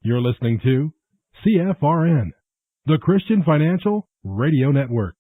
You're listening to CFRN, the Christian Financial Radio Network.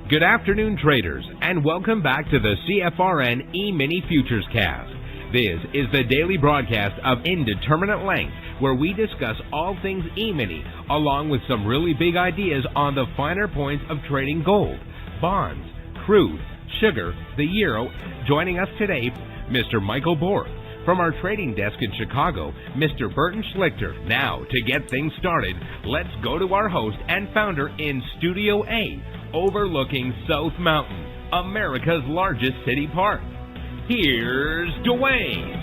Good afternoon, traders, and welcome back to the CFRN Emini Futures Cast. This is the daily broadcast of Indeterminate Length, where we discuss all things Emini, along with some really big ideas on the finer points of trading gold, bonds, crude, sugar, the euro. Joining us today, Mr. Michael Borth. From our trading desk in Chicago, Mr. Burton Schlichter. Now, to get things started, let's go to our host and founder in Studio A, overlooking South Mountain, America's largest city park. Here's Dwayne.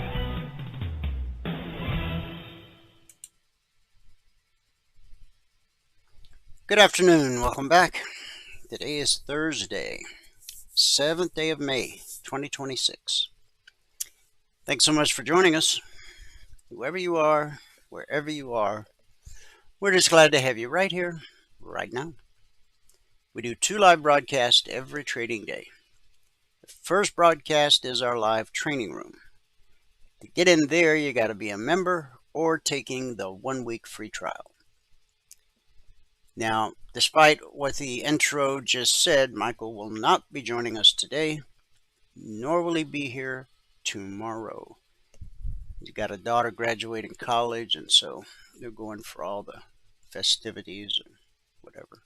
Good afternoon. Welcome back. Today is Thursday, 7th day of May, 2026. Thanks so much for joining us. Whoever you are, wherever you are, we're just glad to have you right here, right now. We do 2 live broadcasts every trading day. The first broadcast is our live training room. To get in there, you got to be a member or taking the 1-week free trial. Now, despite what the intro just said, Michael will not be joining us today, nor will he be here tomorrow. He's got a daughter graduating college, and so they're going for all the festivities and whatever.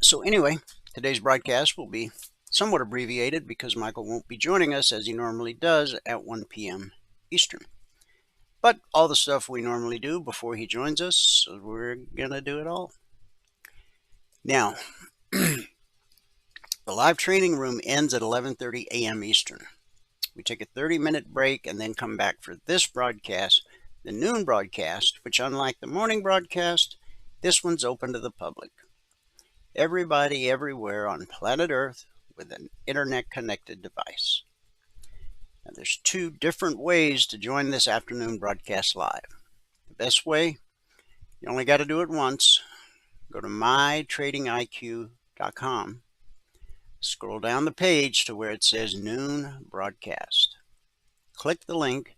So anyway, today's broadcast will be somewhat abbreviated because Michael won't be joining us as he normally does at 1 p.m. Eastern. But all the stuff we normally do before he joins us, we're going to do it all. Now, the live training room ends at 11:30 a.m. Eastern. We take a 30-minute break and then come back for this broadcast, the noon broadcast, which unlike the morning broadcast, this one's open to the public. Everybody everywhere on planet Earth with an internet-connected device. Now, there's 2 different ways to join this afternoon broadcast live. The best way, you only got to do it once. Go to mytradingiq.com. Scroll down the page to where it says Noon Broadcast. Click the link,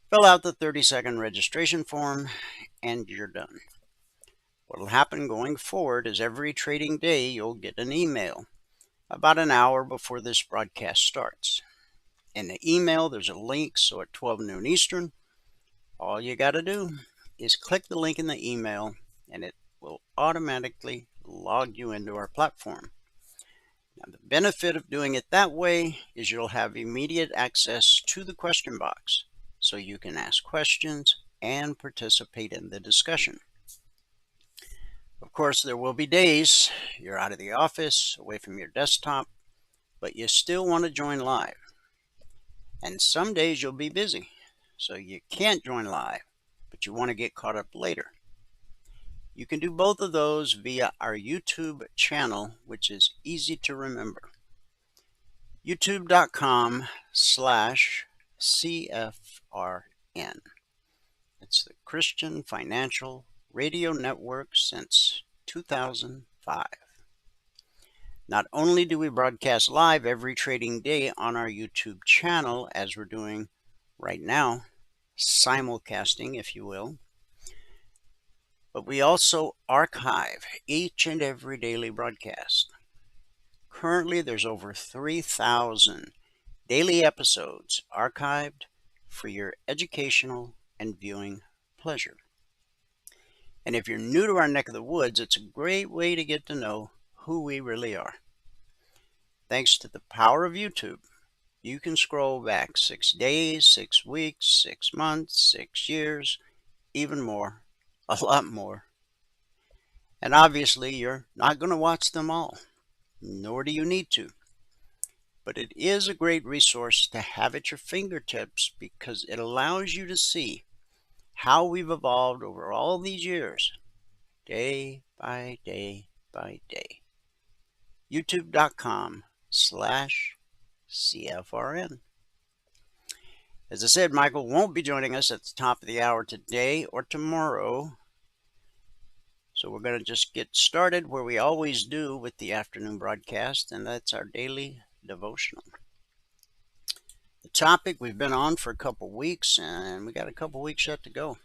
fill out the 30-second registration form, and you're done. What will happen going forward is every trading day you'll get an email about an hour before this broadcast starts. In the email, there's a link, so at 12 noon Eastern, all you got to do is click the link in the email, and it will automatically log you into our platform. Now, the benefit of doing it that way is you'll have immediate access to the question box, so you can ask questions and participate in the discussion. Of course, there will be days you're out of the office, away from your desktop, but you still want to join live. And some days you'll be busy, so you can't join live, but you want to get caught up later. You can do both of those via our YouTube channel, which is easy to remember. youtube.com/CFRN. It's the Christian Financial Radio Network since 2005. Not only do we broadcast live every trading day on our YouTube channel, as we're doing right now, simulcasting, if you will, but we also archive each and every daily broadcast. Currently, there's over 3,000 daily episodes archived for your educational and viewing pleasure. And if you're new to our neck of the woods, it's a great way to get to know who we really are. Thanks to the power of YouTube, you can scroll back 6 days, 6 weeks, 6 months, 6 years, even more. A lot more. And obviously, you're not going to watch them all, nor do you need to. But it is a great resource to have at your fingertips because it allows you to see how we've evolved over all these years, day by day by day. YouTube.com/CFRN. As I said, Michael won't be joining us at the top of the hour today or tomorrow. So we're going to just get started where we always do with the afternoon broadcast, and that's our daily devotional. The topic we've been on for a couple weeks, and we got a couple weeks yet to go.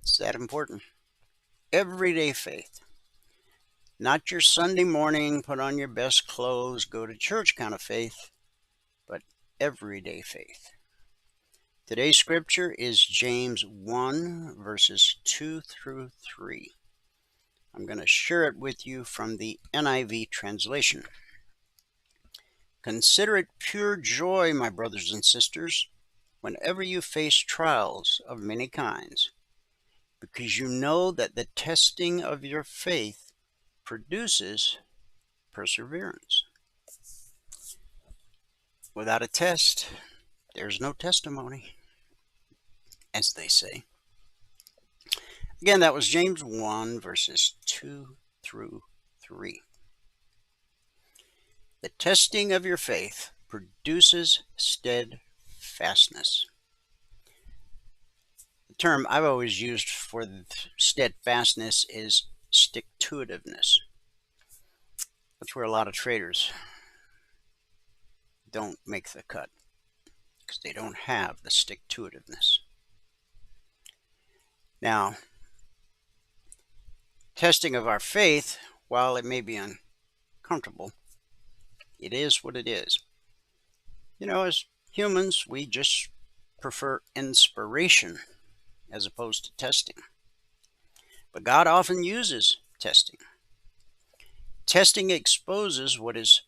It's that important. Everyday faith. Not your Sunday morning, put on your best clothes, go to church kind of faith, but everyday faith. Today's scripture is James 1, verses 2 through 3. I'm going to share it with you from the NIV translation. Consider it pure joy, my brothers and sisters, whenever you face trials of many kinds, because you know that the testing of your faith produces perseverance. Without a test, there's no testimony, as they say. Again, that was James 1, verses 2 through 3. The testing of your faith produces steadfastness. The term I've always used for steadfastness is stick-to-itiveness. That's where a lot of traders don't make the cut, because they don't have the stick-to-itiveness. Now, testing of our faith, while it may be uncomfortable, it is what it is. You know, as humans, we just prefer inspiration as opposed to testing. But God often uses testing. Testing exposes what is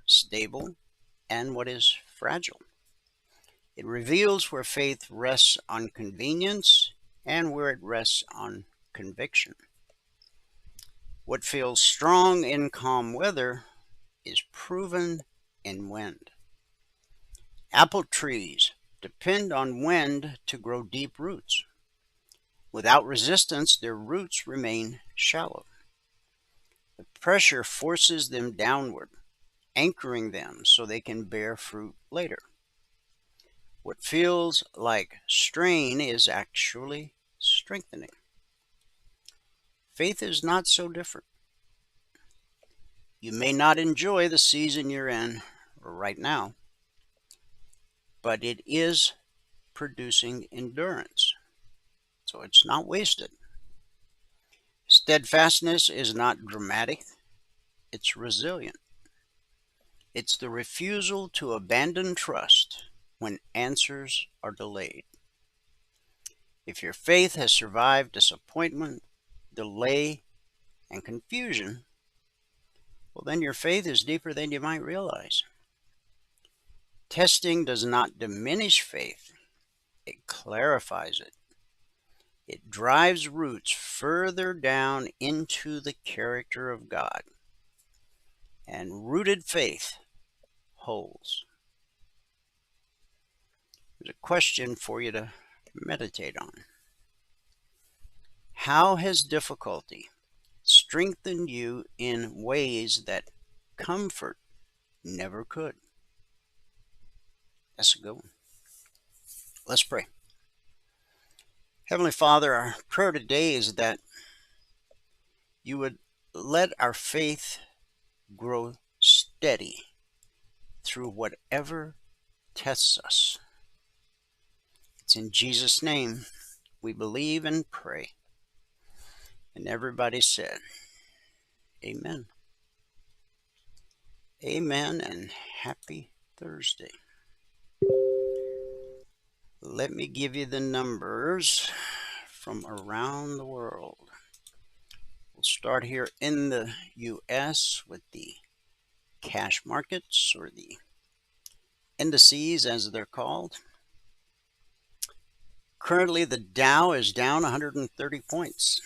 stable and what is fragile. It reveals where faith rests on convenience and where it rests on conviction. What feels strong in calm weather is proven in wind. Apple trees depend on wind to grow deep roots. Without resistance, their roots remain shallow. The pressure forces them downward, anchoring them so they can bear fruit later. What feels like strain is actually strengthening. Faith is not so different. You may not enjoy the season you're in right now, but it is producing endurance, so it's not wasted. Steadfastness is not dramatic, it's resilient. It's the refusal to abandon trust when answers are delayed. If your faith has survived disappointment, delay, and confusion, well, then your faith is deeper than you might realize. Testing does not diminish faith, it clarifies it. It drives roots further down into the character of God. And rooted faith holds. There's a question for you to meditate on. How has difficulty strengthened you in ways that comfort never could? That's a good one. Let's pray. Heavenly Father, our prayer today is that you would let our faith grow steady through whatever tests us. It's in Jesus' name we believe and pray. And everybody said, amen. Amen and happy Thursday. Let me give you the numbers from around the world. We'll start here in the U.S. with the cash markets, or the indices as they're called. Currently, the Dow is down 130 points.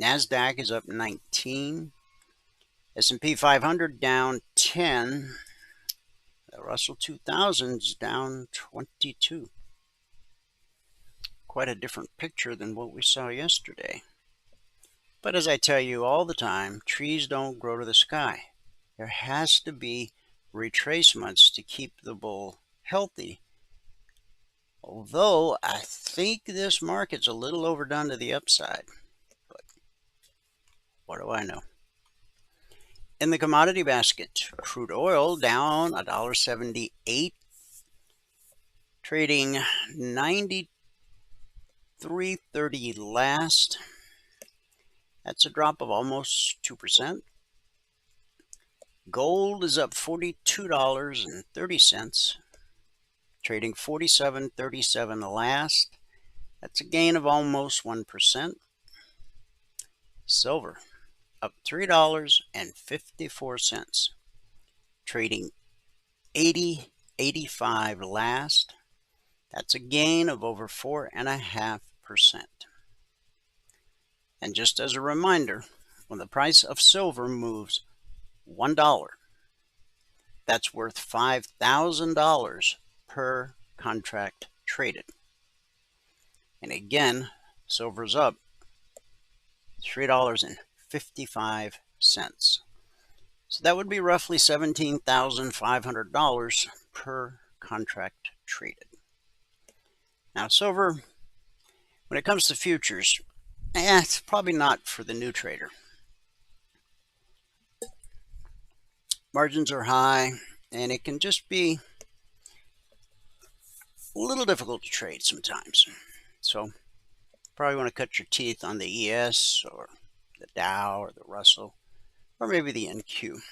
NASDAQ is up 19. S&P 500 down 10. The Russell 2000 is down 22. Quite a different picture than what we saw yesterday. But as I tell you all the time, trees don't grow to the sky. There has to be retracements to keep the bull healthy. Although I think this market's a little overdone to the upside. But what do I know? In the commodity basket, crude oil down $1.78, trading 93.30 last. That's a drop of almost 2%. Gold is up $42.30, trading 47.37 last. That's a gain of almost 1%. Silver up $3.54, trading 80.85 last. That's a gain of over 4.5%. And just as a reminder, when the price of silver moves $1, that's worth $5,000 per contract traded. And again, silver's up $3.55. So that would be roughly $17,500 per contract traded. Now silver, when it comes to futures, it's probably not for the new trader. Margins are high, and it can just be a little difficult to trade sometimes. So probably want to cut your teeth on the ES or the Dow or the Russell or maybe the NQ.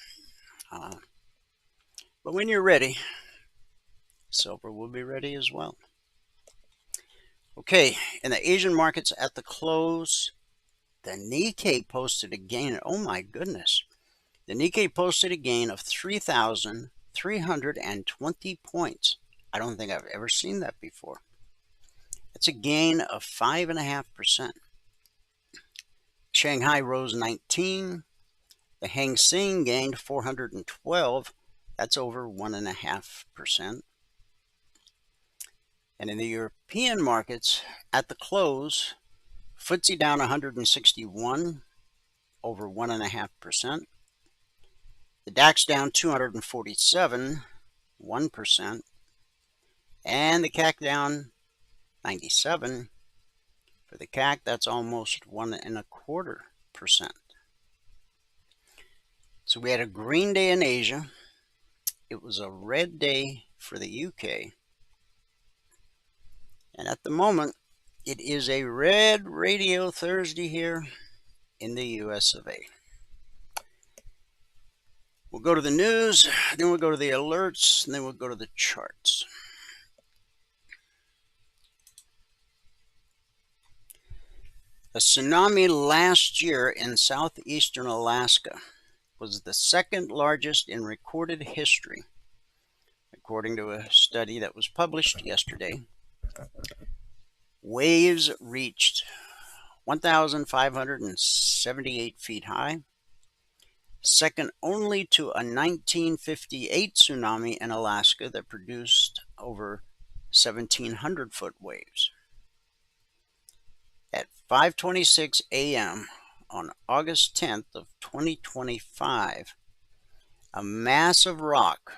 But when you're ready, silver will be ready as well. Okay, in the Asian markets at the close, the Nikkei posted a gain. Oh my goodness. The Nikkei posted a gain of 3,320 points. I don't think I've ever seen that before. That's a gain of 5.5%. Shanghai rose 19. The Hang Seng gained 412. That's over 1.5%. And in the European markets, at the close, FTSE down 161, over 1.5%. The DAX down 247, 1%. And the CAC down 97. For the CAC, that's almost 1.25%. So we had a green day in Asia. It was a red day for the UK. And at the moment, it is a red radio Thursday here in the US of A. We'll go to the news, then we'll go to the alerts, and then we'll go to the charts. A tsunami last year in southeastern Alaska was the second largest in recorded history, according to a study that was published yesterday. Waves reached 1,578 feet high, second only to a 1958 tsunami in Alaska that produced over 1,700-foot waves. At 5:26 a.m. on August 10th of 2025, a mass of rock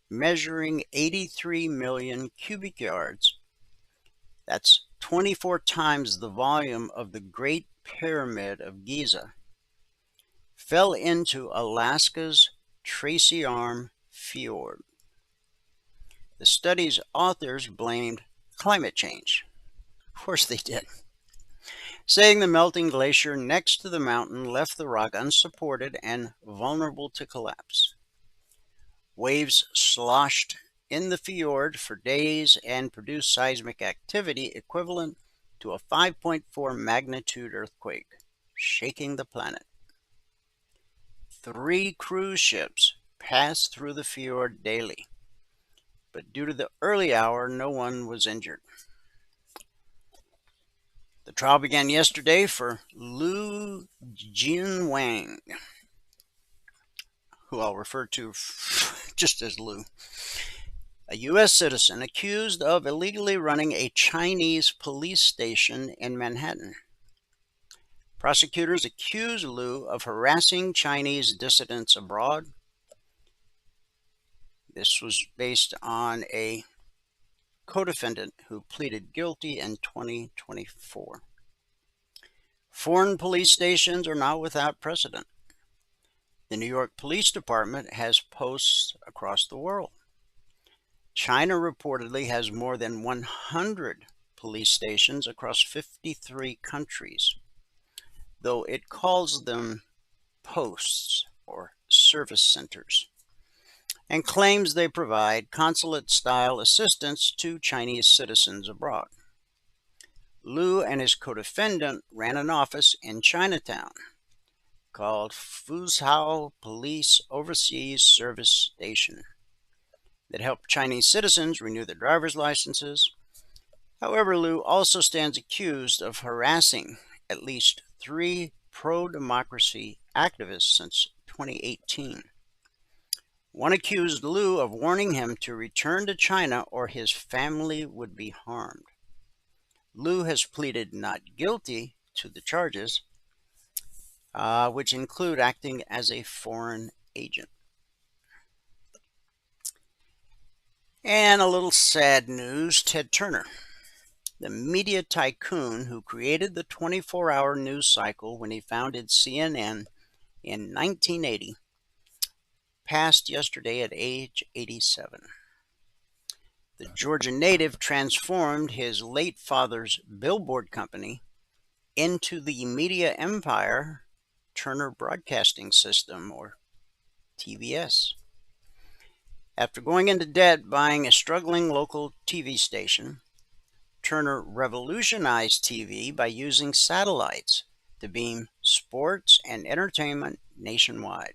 measuring 83 million cubic yards, that's 24 times the volume of the Great Pyramid of Giza, fell into Alaska's Tracy Arm Fjord. The study's authors blamed climate change. Of course they did, saying the melting glacier next to the mountain left the rock unsupported and vulnerable to collapse. Waves sloshed in the fjord for days and produced seismic activity equivalent to a 5.4 magnitude earthquake, shaking the planet. 3 cruise ships pass through the fjord daily, but due to the early hour, no one was injured. The trial began yesterday for Lu Jinwang, who I'll refer to just as Lu. A U.S. citizen accused of illegally running a Chinese police station in Manhattan. Prosecutors accuse Liu of harassing Chinese dissidents abroad. This was based on a co-defendant who pleaded guilty in 2024. Foreign police stations are not without precedent. The New York Police Department has posts across the world. China reportedly has more than 100 police stations across 53 countries, though it calls them posts or service centers, and claims they provide consulate-style assistance to Chinese citizens abroad. Liu and his co-defendant ran an office in Chinatown called Fuzhou Police Overseas Service Station that helped Chinese citizens renew their driver's licenses. However, Liu also stands accused of harassing at least 3 pro-democracy activists since 2018. One accused Liu of warning him to return to China or his family would be harmed. Liu has pleaded not guilty to the charges, which include acting as a foreign agent. And a little sad news, Ted Turner, the media tycoon who created the 24-hour news cycle when he founded CNN in 1980, passed yesterday at age 87. The Georgia native transformed his late father's billboard company into the media empire Turner Broadcasting System, or TBS. After going into debt buying a struggling local TV station, Turner revolutionized TV by using satellites to beam sports and entertainment nationwide.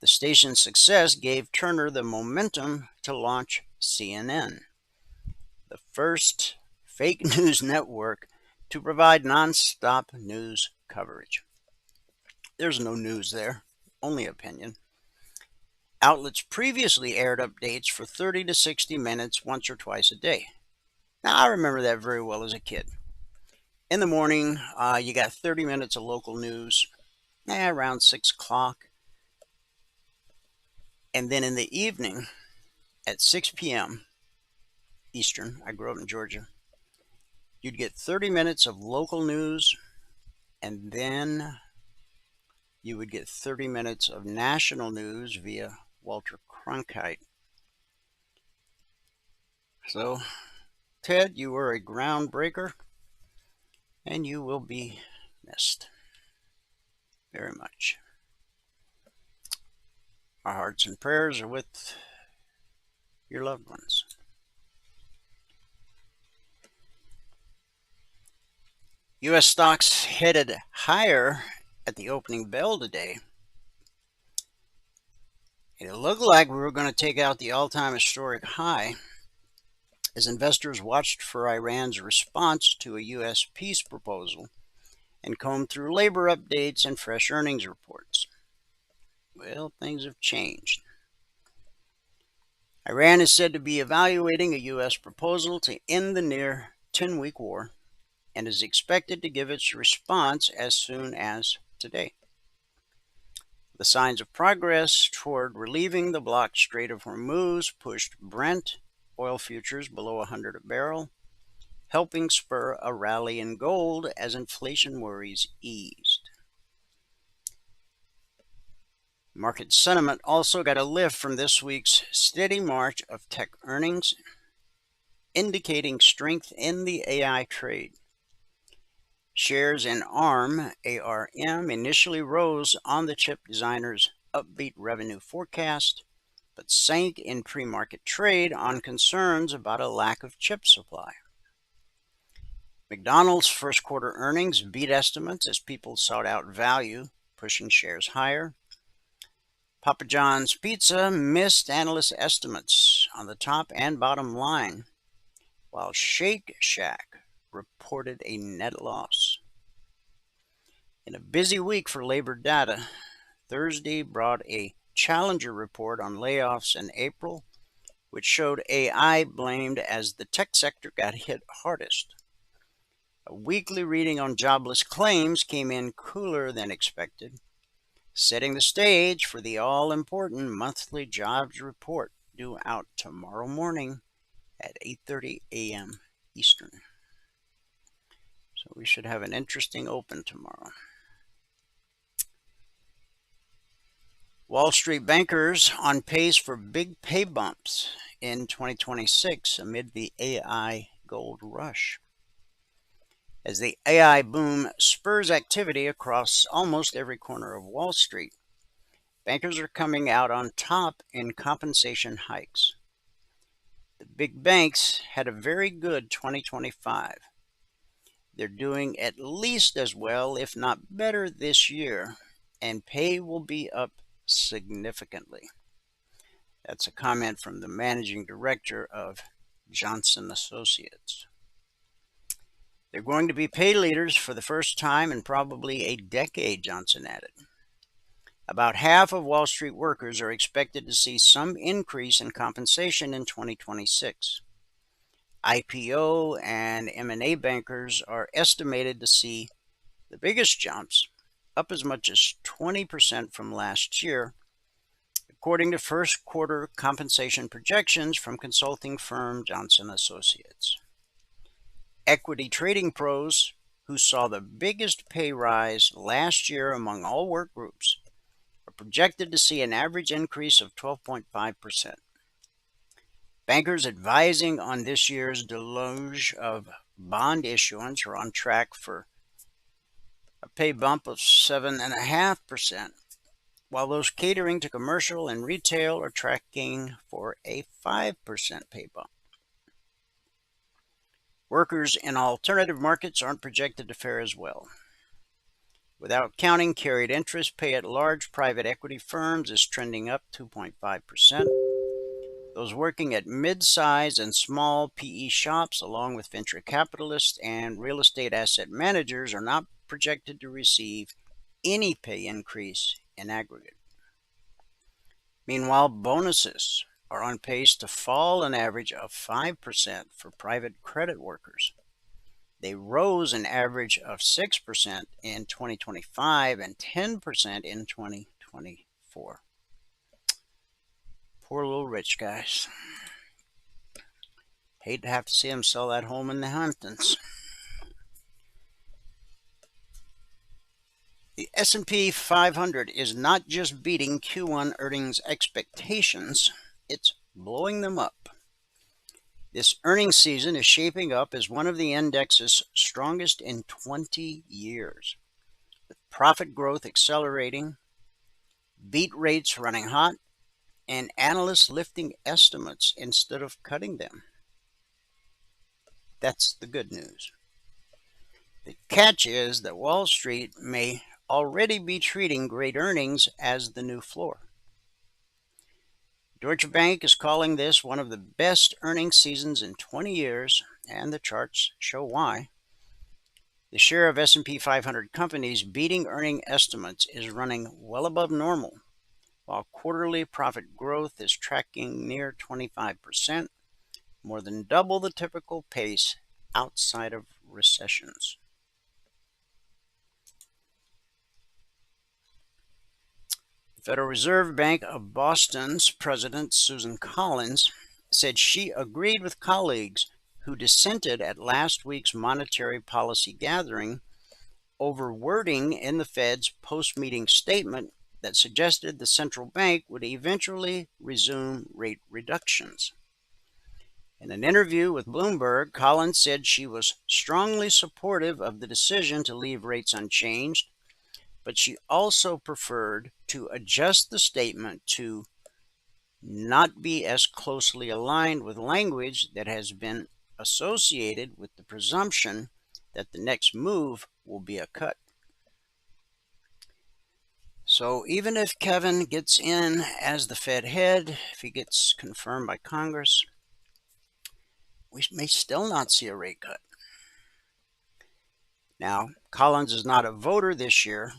The station's success gave Turner the momentum to launch CNN, the first fake news network to provide non-stop news coverage. There's no news there, only opinion. Outlets previously aired updates for 30 to 60 minutes once or twice a day. Now, I remember that very well as a kid. In the morning, you got 30 minutes of local news, around 6 o'clock. And then in the evening, at 6 p.m. Eastern, I grew up in Georgia, you'd get 30 minutes of local news, and then you would get 30 minutes of national news via Walter Cronkite. So, Ted, you were a groundbreaker, and you will be missed very much. Our hearts and prayers are with your loved ones. U.S. stocks headed higher at the opening bell today. It looked like we were going to take out the all-time historic high as investors watched for Iran's response to a U.S. peace proposal and combed through labor updates and fresh earnings reports. Well, things have changed. Iran is said to be evaluating a U.S. proposal to end the near 10-week war and is expected to give its response as soon as today. The signs of progress toward relieving the blocked Strait of Hormuz pushed Brent oil futures below 100 a barrel, helping spur a rally in gold as inflation worries eased. Market sentiment also got a lift from this week's steady march of tech earnings, indicating strength in the AI trade. Shares in ARM, initially rose on the chip designer's upbeat revenue forecast, but sank in pre-market trade on concerns about a lack of chip supply. McDonald's first quarter earnings beat estimates as people sought out value, pushing shares higher. Papa John's Pizza missed analyst estimates on the top and bottom line, while Shake Shack reported a net loss. In a busy week for labor data, Thursday brought a challenger report on layoffs in April, which showed AI blamed as the tech sector got hit hardest. A weekly reading on jobless claims came in cooler than expected, setting the stage for the all-important monthly jobs report due out tomorrow morning at 8:30 a.m. Eastern. So we should have an interesting open tomorrow. Wall Street bankers on pace for big pay bumps in 2026 amid the AI gold rush. As the AI boom spurs activity across almost every corner of Wall Street, bankers are coming out on top in compensation hikes. The big banks had a very good 2025. They're doing at least as well, if not better, this year, and pay will be up significantly. That's a comment from the managing director of Johnson Associates. They're going to be pay leaders for the first time in probably a decade, Johnson added. About half of Wall Street workers are expected to see some increase in compensation in 2026. IPO and M&A bankers are estimated to see the biggest jumps, up as much as 20% from last year, according to first quarter compensation projections from consulting firm Johnson Associates. Equity trading pros, who saw the biggest pay rise last year among all work groups, are projected to see an average increase of 12.5%. Bankers advising on this year's deluge of bond issuance are on track for a pay bump of 7.5%, while those catering to commercial and retail are tracking for a 5% pay bump. Workers in alternative markets aren't projected to fare as well. Without counting carried interest, pay at large private equity firms is trending up 2.5%. Those working at mid-size and small PE shops, along with venture capitalists and real estate asset managers, are not projected to receive any pay increase in aggregate. Meanwhile, bonuses are on pace to fall an average of 5% for private credit workers. They rose an average of 6% in 2025 and 10% in 2024. Poor little rich guys. Hate to have to see them sell that home in the Hamptons. The S&P 500 is not just beating Q1 earnings expectations, it's blowing them up. This earnings season is shaping up as one of the index's strongest in 20 years, with profit growth accelerating, beat rates running hot, and analysts lifting estimates instead of cutting them. That's the good news. The catch is that Wall Street may already be treating great earnings as the new floor. Deutsche Bank is calling this one of the best earnings seasons in 20 years, and the charts show why. The share of S&P 500 companies beating earning estimates is running well above normal, while quarterly profit growth is tracking near 25%, more than double the typical pace outside of recessions. The Federal Reserve Bank of Boston's President Susan Collins said she agreed with colleagues who dissented at last week's monetary policy gathering over wording in the Fed's post-meeting statement that suggested the central bank would eventually resume rate reductions. In an interview with Bloomberg, Collins said she was strongly supportive of the decision to leave rates unchanged, but she also preferred to adjust the statement to not be as closely aligned with language that has been associated with the presumption that the next move will be a cut. So even if Kevin gets in as the Fed head, if he gets confirmed by Congress, we may still not see a rate cut. Now, Collins is not a voter this year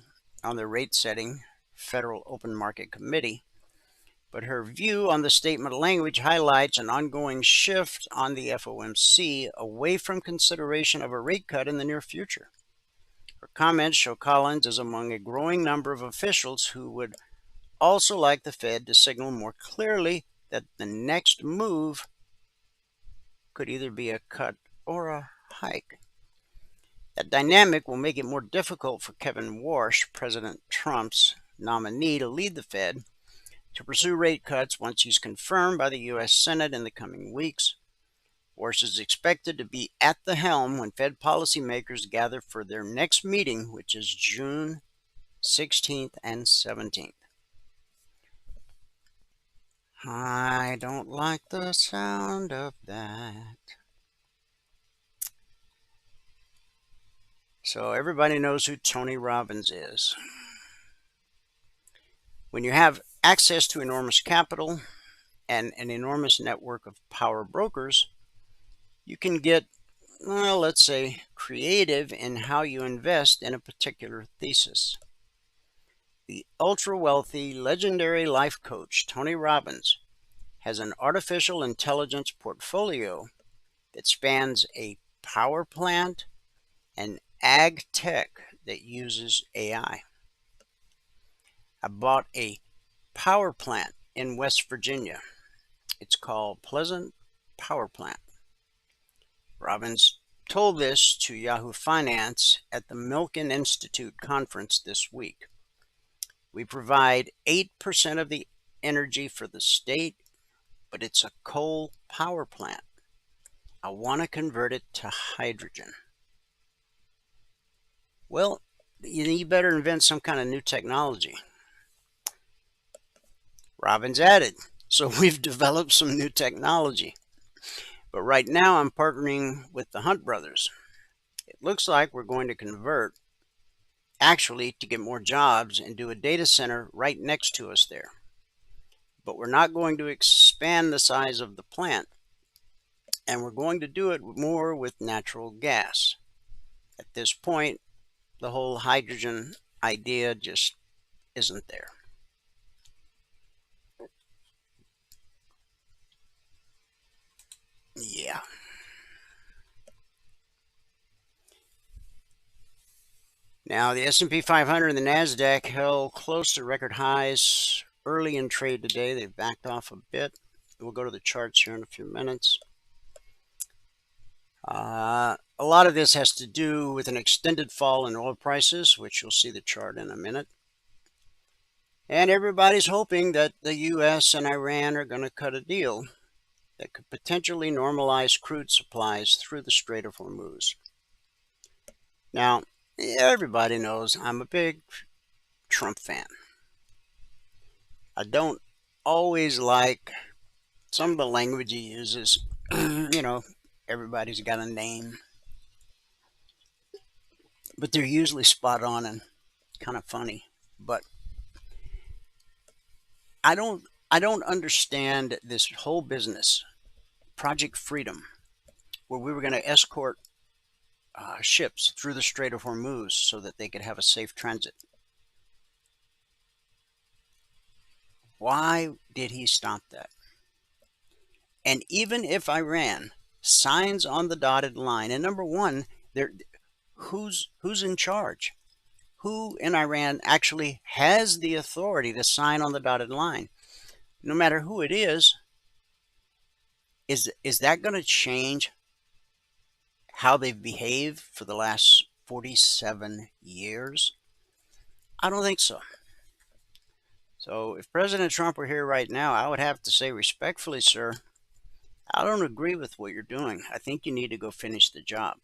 on the rate-setting Federal Open Market Committee, but her view on the statement language highlights an ongoing shift on the FOMC away from consideration of a rate cut in the near future. Her comments show Collins is among a growing number of officials who would also like the Fed to signal more clearly that the next move could either be a cut or a hike. That dynamic will make it more difficult for Kevin Warsh, President Trump's nominee to lead the Fed, to pursue rate cuts once he's confirmed by the U.S. Senate in the coming weeks. Warsh is expected to be at the helm when Fed policymakers gather for their next meeting, which is June 16th and 17th. I don't like the sound of that. So everybody knows who Tony Robbins is. When you have access to enormous capital and an enormous network of power brokers, you can get, well, let's say, creative in how you invest in a particular thesis. The ultra-wealthy, legendary life coach, Tony Robbins, has an artificial intelligence portfolio that spans a power plant and ag tech that uses AI. I bought a power plant in West Virginia. It's called Pleasant Power Plant. Robbins told this to Yahoo Finance at the Milken Institute conference this week. We provide 8% of the energy for the state, but it's a coal power plant. I want to convert it to hydrogen. Well, you better invent some kind of new technology. Robbins added, so we've developed some new technology. But right now I'm partnering with the Hunt brothers. It looks like we're going to convert, actually to get more jobs and do a data center right next to us there. But we're not going to expand the size of the plant. And we're going to do it more with natural gas. At this point, the whole hydrogen idea just isn't there. Yeah. Now, the S&P 500 and the NASDAQ held close to record highs early in trade today. They've backed off a bit. We'll go to the charts here in a few minutes. A lot of this has to do with an extended fall in oil prices, which you'll see the chart in a minute. And everybody's hoping that the U.S. and Iran are going to cut a deal that could potentially normalize crude supplies through the Strait of Hormuz. Now, everybody knows I'm a big Trump fan. I don't always like some of the language he uses. You know, everybody's got a name. But they're usually spot on and kind of funny. But I don't understand this whole business, Project Freedom, where we were going to escort ships through the Strait of Hormuz so that they could have a safe transit. Why did he stop that? And even if Iran signs on the dotted line, and number one, who's in charge? Who in Iran actually has the authority to sign on the dotted line? No matter who it is that going to change how they've behaved for the last 47 years? I don't think so. So if President Trump were here right now, I would have to say respectfully, sir, I don't agree with what you're doing. I think you need to go finish the job.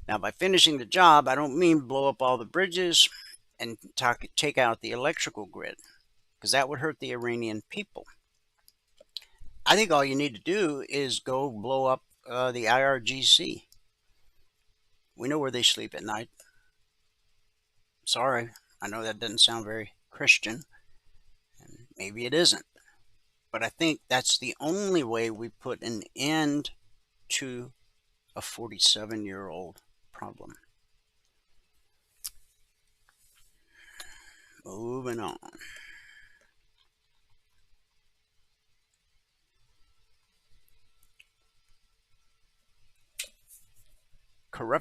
Now, by finishing the job, I don't mean blow up all the bridges and take out the electrical grid, because that would hurt the Iranian people. I think all you need to do is go blow up the IRGC. We know where they sleep at night. Sorry, I know that doesn't sound very Christian, and maybe it isn't. But I think that's the only way we put an end to a 47-year-old problem. Moving on.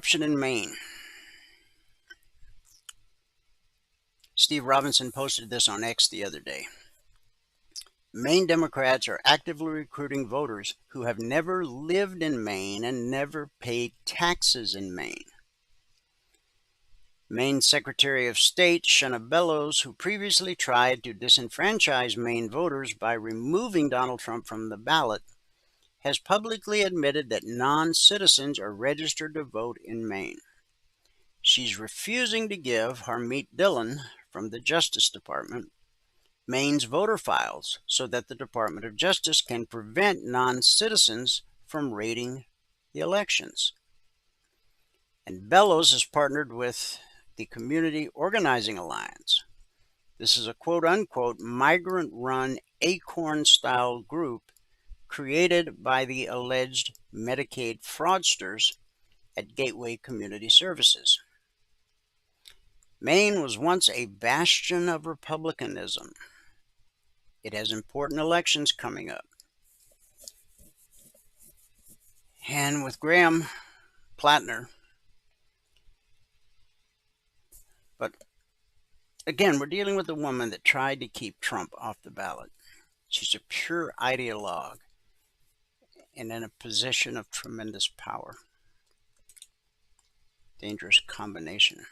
Corruption in Maine. Steve Robinson posted this on X the other day. Maine Democrats are actively recruiting voters who have never lived in Maine and never paid taxes in Maine. Maine Secretary of State Shanna Bellows, who previously tried to disenfranchise Maine voters by removing Donald Trump from the ballot, has publicly admitted that non-citizens are registered to vote in Maine. She's refusing to give Harmeet Dillon from the Justice Department Maine's voter files so that the Department of Justice can prevent non-citizens from raiding the elections. And Bellows has partnered with the Community Organizing Alliance. This is a quote-unquote migrant-run Acorn-style group created by the alleged Medicaid fraudsters at Gateway Community Services. Maine was once a bastion of republicanism. It has important elections coming up. And with Graham Plattner, but again, we're dealing with a woman that tried to keep Trump off the ballot. She's a pure ideologue and in a position of tremendous power. Dangerous combination.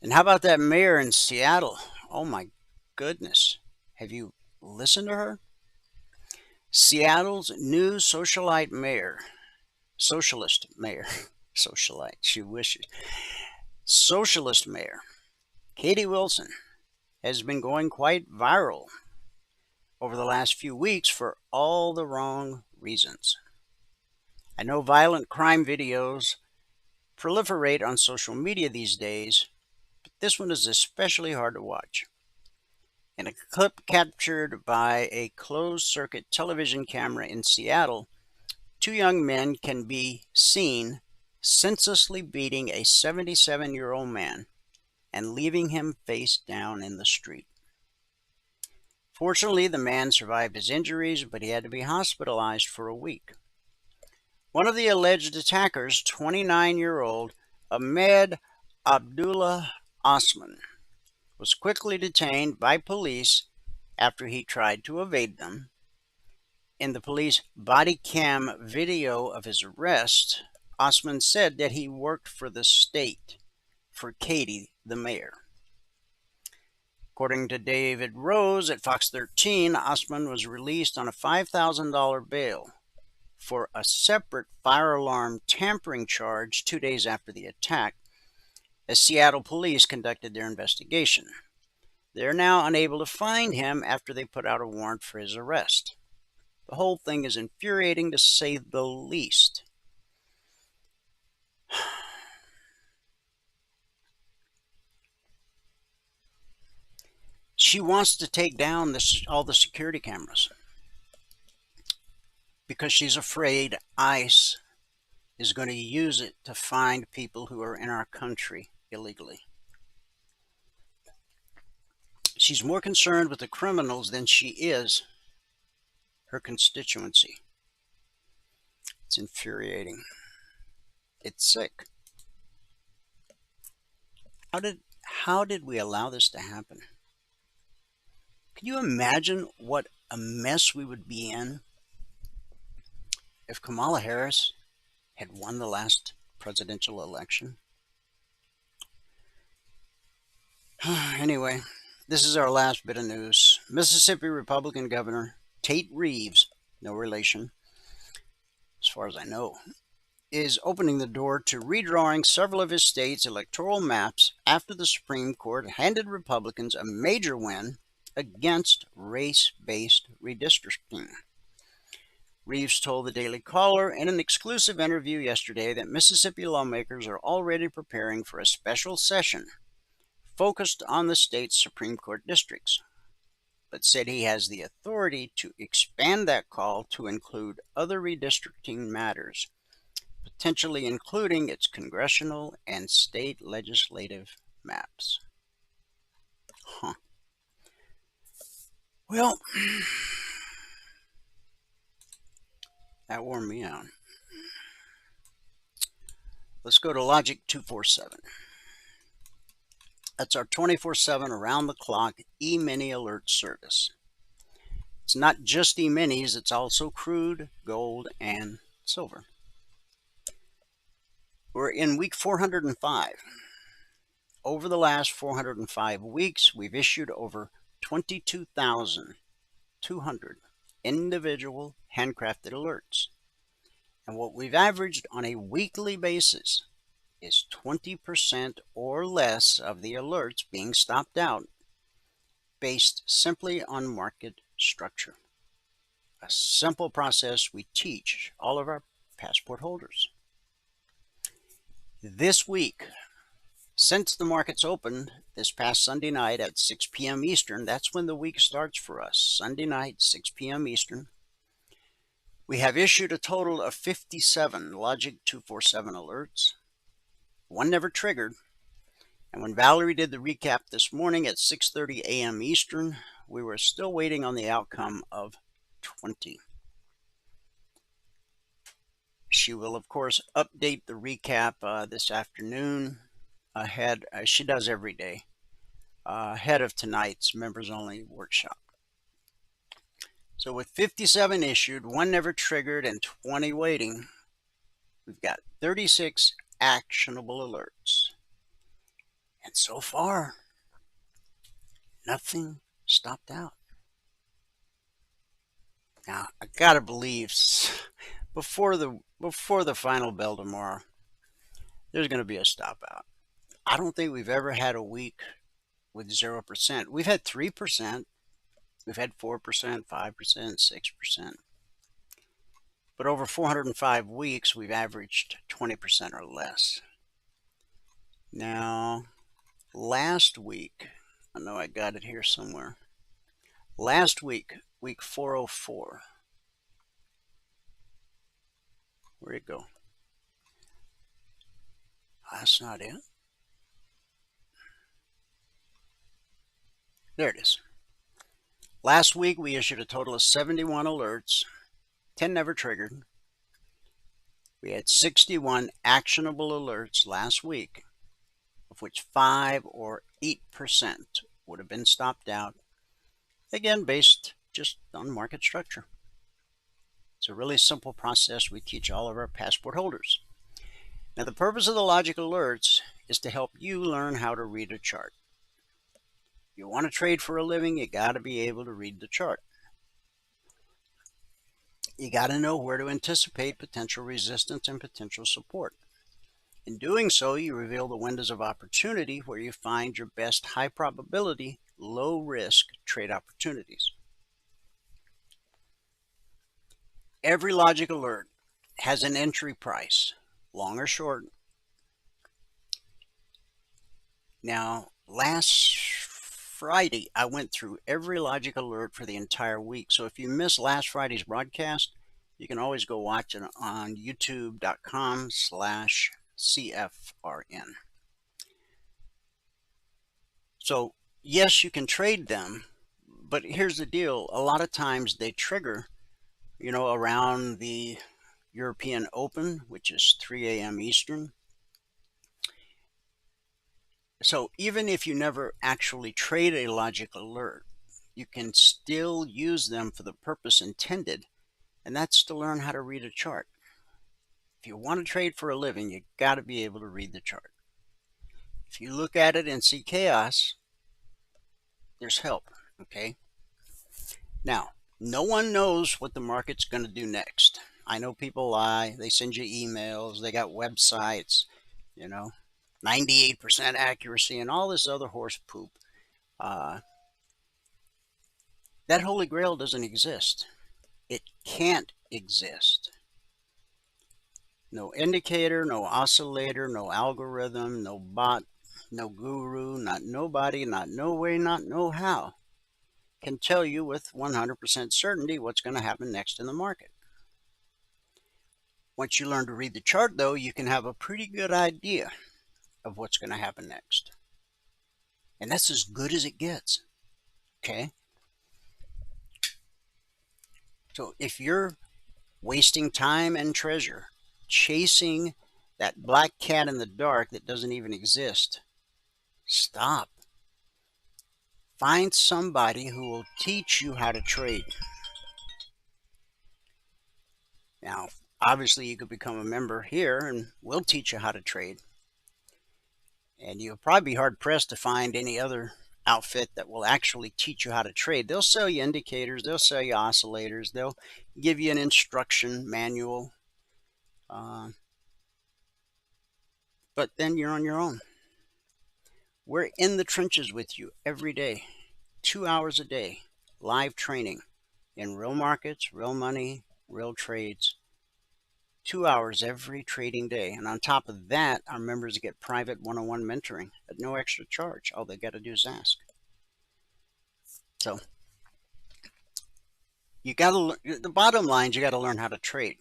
And how about that mayor in Seattle? Oh my goodness. Have you listened to her? Seattle's new socialite mayor, socialist mayor, socialite, she wishes. Socialist mayor, Katie Wilson, has been going quite viral over the last few weeks for all the wrong reasons. I know violent crime videos proliferate on social media these days, but this one is especially hard to watch. In a clip captured by a closed-circuit television camera in Seattle, two young men can be seen senselessly beating a 77-year-old man and leaving him face down in the street. Fortunately, the man survived his injuries, but he had to be hospitalized for a week. One of the alleged attackers, 29-year-old Ahmed Abdullah Osman, was quickly detained by police after he tried to evade them. In the police body cam video of his arrest, Osman said that he worked for the state, for Katie, the mayor. According to David Rose at Fox 13, Osman was released on a $5,000 bail for a separate fire alarm tampering charge 2 days after the attack, as Seattle police conducted their investigation. They are now unable to find him after they put out a warrant for his arrest. The whole thing is infuriating, to say the least. She wants to take down all the security cameras because she's afraid ICE is going to use it to find people who are in our country illegally. She's more concerned with the criminals than she is her constituency. It's infuriating. It's sick. How did we allow this to happen? Can you imagine what a mess we would be in if Kamala Harris had won the last presidential election? Anyway, this is our last bit of news. Mississippi Republican Governor Tate Reeves, no relation, as far as I know, is opening the door to redrawing several of his state's electoral maps after the Supreme Court handed Republicans a major win against race-based redistricting. Reeves told the Daily Caller in an exclusive interview yesterday that Mississippi lawmakers are already preparing for a special session focused on the state's Supreme Court districts, but said he has the authority to expand that call to include other redistricting matters, potentially including its congressional and state legislative maps. Well, that wore me out. Let's go to Logic 247. That's our 24/7 around-the-clock E-mini alert service. It's not just E-minis, it's also crude, gold, and silver. We're in week 405. Over the last 405 weeks, we've issued over 22,200 individual handcrafted alerts. And what we've averaged on a weekly basis is 20% or less of the alerts being stopped out based simply on market structure. A simple process we teach all of our passport holders. This week, since the markets opened this past Sunday night at 6 p.m. Eastern, that's when the week starts for us, Sunday night, 6 p.m. Eastern, we have issued a total of 57 Logic 247 alerts. One never triggered. And when Valerie did the recap this morning at 6:30 a.m. Eastern, we were still waiting on the outcome of 20. She will, of course, update the recap this afternoon ahead, as she does every day, ahead of tonight's members-only workshop. So with 57 issued, one never triggered, and 20 waiting, we've got 36 actionable alerts. And so far, nothing stopped out. Now, I gotta believe before the final bell tomorrow, there's going to be a stop out. I don't think we've ever had a week with 0%. We've had 3%, we've had 4%, 5%, 6%. But over 405 weeks, we've averaged 20% or less. Now, last week, I know I got it here somewhere. Last week, week 404. Where'd it go? That's not it. There it is. Last week, we issued a total of 71 alerts. 10 never triggered. We had 61 actionable alerts last week, of which 5 or 8% would have been stopped out, again based just on market structure. It's a really simple process we teach all of our passport holders. Now, the purpose of the Logic alerts is to help you learn how to read a chart. If you want to trade for a living, you got to be able to read the chart. You got to know where to anticipate potential resistance and potential support. In doing so, you reveal the windows of opportunity where you find your best high probability, low risk trade opportunities. Every Logic alert has an entry price, long or short. Now, last Friday, I went through every Logic alert for the entire week. So if you missed last Friday's broadcast, you can always go watch it on youtube.com/CFRN. So yes, you can trade them, but here's the deal. A lot of times they trigger, around the European Open, which is 3 a.m. Eastern. So even if you never actually trade a Logic alert, you can still use them for the purpose intended, and that's to learn how to read a chart. If you want to trade for a living, you got to be able to read the chart. If you look at it and see chaos, there's help, okay? Now, no one knows what the market's going to do next. I know people lie. They send you emails. They got websites, 98% accuracy and all this other horse poop. That holy grail doesn't exist. It can't exist. No indicator, no oscillator, no algorithm, no bot, no guru, not nobody, not no way, not no how can tell you with 100% certainty what's going to happen next in the market. Once you learn to read the chart, though, you can have a pretty good idea of what's going to happen next. And that's as good as it gets, okay? So if you're wasting time and treasure chasing That black cat in the dark that doesn't even exist. Stop. Find somebody who will teach you how to trade. Now, obviously, you could become a member here and we'll teach you how to trade. And you'll probably be hard pressed to find any other outfit that will actually teach you how to trade. They'll sell you indicators, they'll sell you oscillators, they'll give you an instruction manual. But then you're on your own. We're in the trenches with you every day, 2 hours a day, live training in real markets, real money, real trades. 2 hours every trading day. And on top of that, our members get private one-on-one mentoring at no extra charge. All they got to do is ask. So the bottom line is you got to learn how to trade.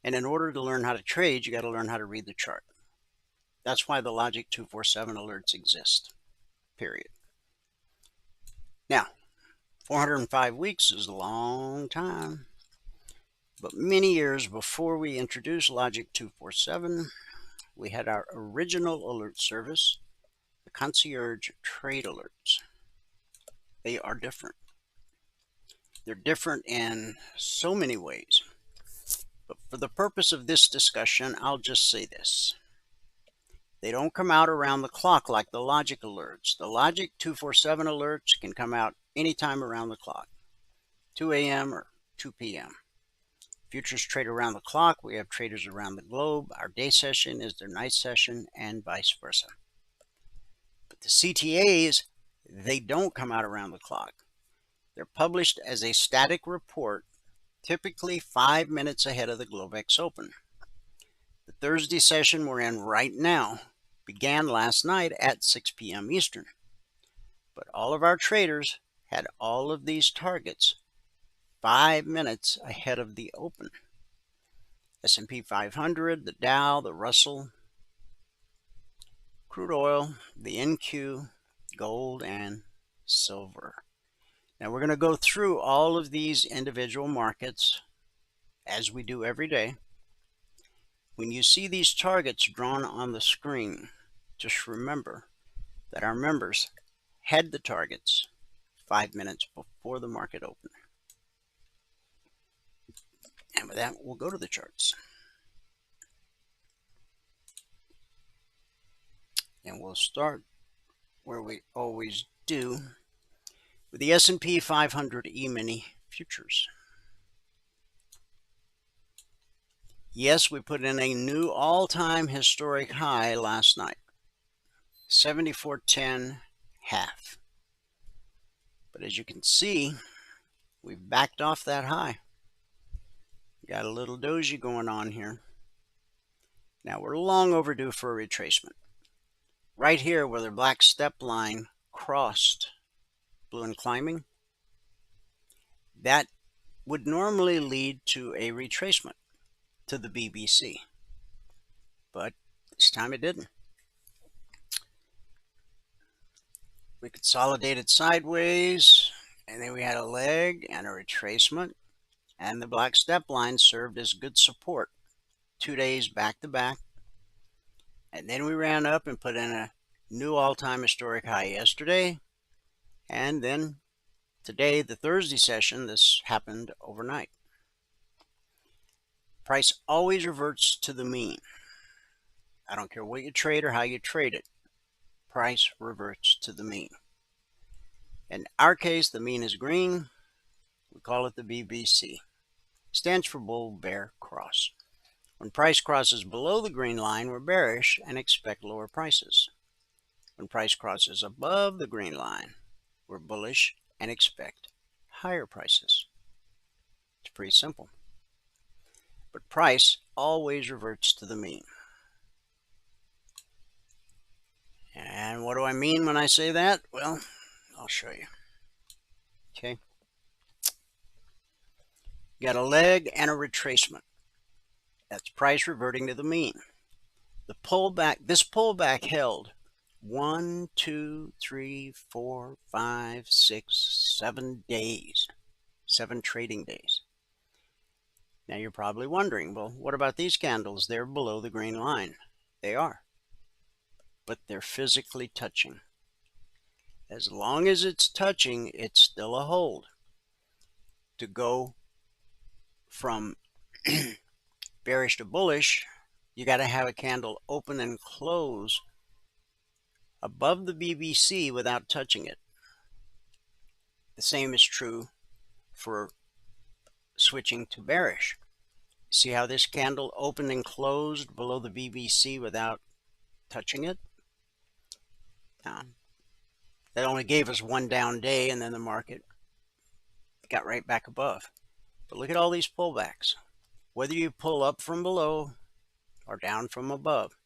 And in order to learn how to trade, you got to learn how to read the chart. That's why the Logic 247 alerts exist, period. Now, 405 weeks is a long time. But many years before we introduced Logic 247, we had our original alert service, the concierge trade alerts. They are different. They're different in so many ways. But for the purpose of this discussion, I'll just say this. They don't come out around the clock like the Logic alerts. The Logic 247 alerts can come out anytime around the clock, 2 a.m. or 2 p.m. Futures trade around the clock. We have traders around the globe. Our day session is their night session and vice versa. But the CTAs, they don't come out around the clock. They're published as a static report, typically 5 minutes ahead of the Globex Open. The Thursday session we're in right now began last night at 6 p.m. Eastern. But all of our traders had all of these targets 5 minutes ahead of the open. S&P 500, the Dow, the Russell, crude oil, the NQ, gold, and silver. Now we're going to go through all of these individual markets as we do every day. When you see these targets drawn on the screen, just remember that our members had the targets 5 minutes before the market opened. And with that, we'll go to the charts. And we'll start where we always do with the S&P 500 E-mini futures. Yes, we put in a new all-time historic high last night, 74.10 half. But as you can see, we've backed off that high. Got a little doji going on here. Now we're long overdue for a retracement. Right here where the black step line crossed blue and climbing, that would normally lead to a retracement to the BBC. But this time it didn't. We consolidated sideways, and then we had a leg and a retracement, and the black step line served as good support 2 days back to back. And then we ran up and put in a new all-time historic high yesterday. And then today, the Thursday session, this happened overnight. Price always reverts to the mean. I don't care what you trade or how you trade it. Price reverts to the mean. In our case, the mean is green. We call it the BBC. Stands for bull, bear, cross. When price crosses below the green line, we're bearish and expect lower prices. When price crosses above the green line, we're bullish and expect higher prices. It's pretty simple. But price always reverts to the mean. And what do I mean when I say that? Well, I'll show you. Okay. Got a leg and a retracement. That's price reverting to the mean. The pullback, this pullback held 1, 2, 3, 4, 5, 6, 7 days. 7 trading days. Now you're probably wondering, well, what about these candles? They're below the green line. They are, but they're physically touching. As long as it's touching, it's still a hold. To go from bearish to bullish, you got to have a candle open and close above the BBC without touching it. The same is true for switching to bearish. See how this candle opened and closed below the BBC without touching it? Now, that only gave us one down day, and then the market got right back above. But look at all these pullbacks. Whether you pull up from below or down from above,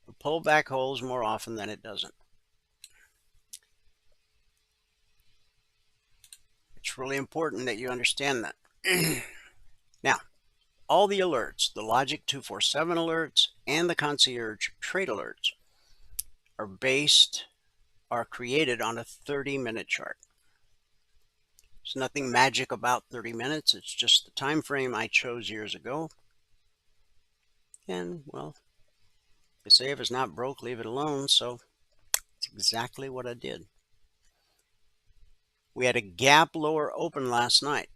the pullback holds more often than it doesn't. It's really important that you understand that. Now, all the alerts, the Logic 247 alerts and the Concierge Trade alerts are created on a 30-minute chart. There's nothing magic about 30 minutes. It's just the time frame I chose years ago. And, well, they say if it's not broke, leave it alone. So it's exactly what I did. We had a gap lower open last night,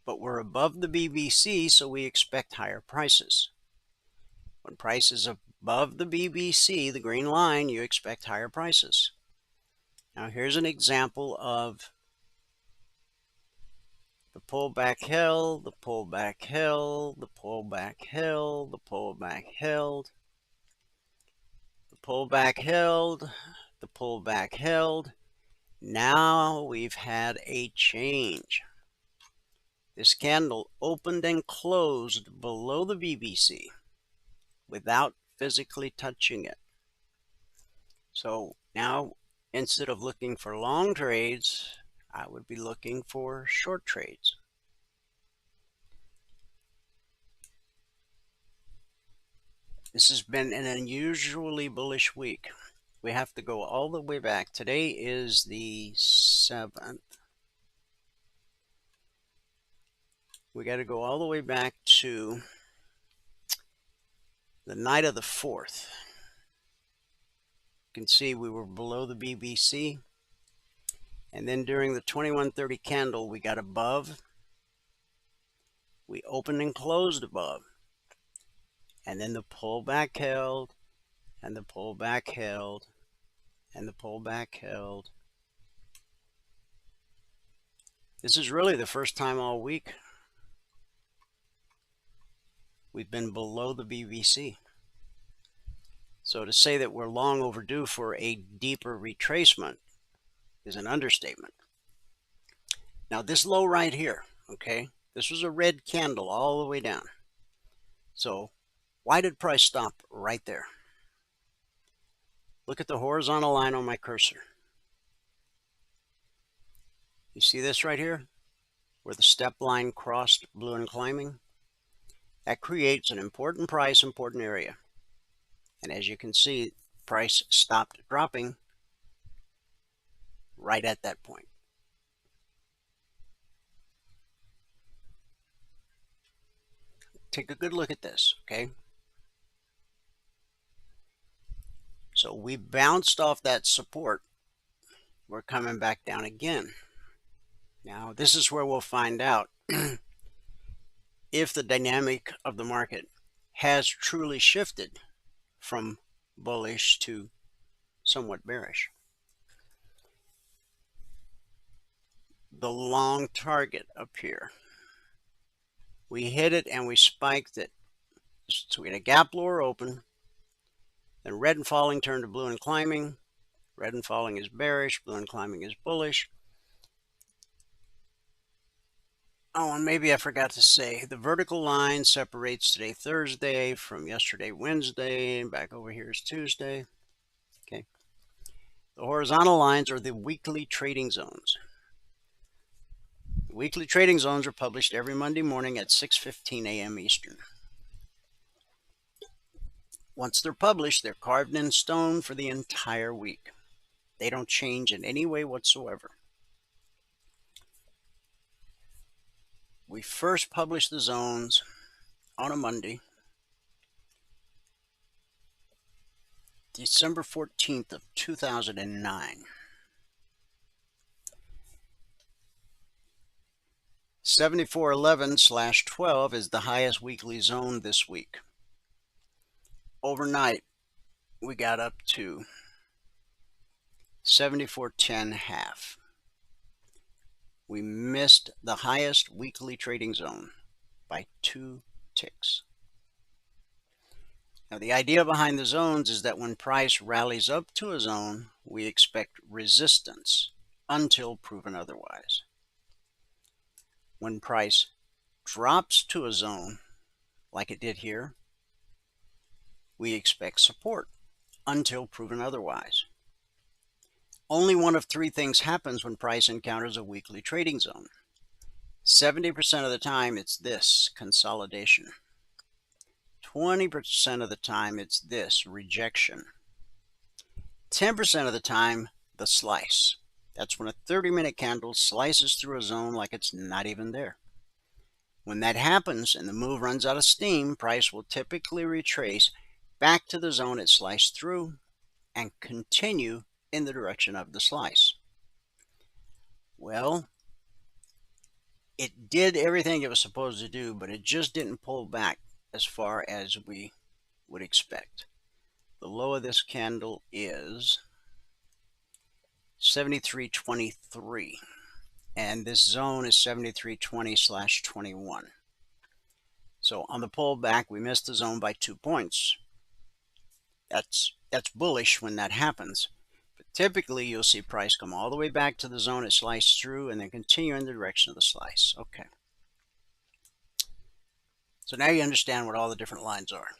but we're above the BBC, so we expect higher prices. When price is above the BBC, the green line, you expect higher prices. Now here's an example of the pullback held, the pullback held, the pullback held, the pullback held, the pullback held, the pullback held. Now we've had a change. This candle opened and closed below the BBC without physically touching it. So now, instead of looking for long trades, I would be looking for short trades. This has been an unusually bullish week. We have to go all the way back. Today is the 7th. We got to go all the way back to the night of the 4th. You can see we were below the BBC. And then during the 2130 candle, we got above. We opened and closed above. And then the pullback held, and the pullback held, and the pullback held. This is really the first time all week we've been below the BBC. So to say that we're long overdue for a deeper retracement is an understatement. Now this low right here, okay, this was a red candle all the way down. So why did price stop right there? Look at the horizontal line on my cursor. You see this right here, where the step line crossed blue and climbing? That creates an important price, important area. And as you can see, price stopped dropping right at that point. Take a good look at this, okay? So we bounced off that support. We're coming back down again. Now, this is where we'll find out if the dynamic of the market has truly shifted from bullish to somewhat bearish. The long target up here, we hit it and we spiked it. So we had a gap lower open, then red and falling turned to blue and climbing. Red and falling is bearish, blue and climbing is bullish. Oh, and maybe I forgot to say, the vertical line separates today Thursday from yesterday Wednesday, and back over here is Tuesday. Okay. The horizontal lines are the weekly trading zones. The weekly trading zones are published every Monday morning at 6:15 a.m. Eastern. Once they're published, they're carved in stone for the entire week. They don't change in any way whatsoever. We first published the zones on a Monday, December 14th of 2009. 7411/12 is the highest weekly zone this week. Overnight, we got up to 7410.5. We missed the highest weekly trading zone by 2 ticks. Now, the idea behind the zones is that when price rallies up to a zone, we expect resistance until proven otherwise. When price drops to a zone, like it did here, we expect support until proven otherwise. Only one of 3 things happens when price encounters a weekly trading zone. 70% of the time, it's this, consolidation. 20% of the time, it's this, rejection. 10% of the time, the slice. That's when a 30-minute candle slices through a zone like it's not even there. When that happens and the move runs out of steam, price will typically retrace back to the zone it sliced through and continue in the direction of the slice. Well, it did everything it was supposed to do, but it just didn't pull back as far as we would expect. The low of this candle is 73.23, and this zone is 73.20/21. So on the pullback, we missed the zone by 2 points. That's bullish when that happens. But typically, you'll see price come all the way back to the zone it sliced through and then continue in the direction of the slice. Okay. So now you understand what all the different lines are.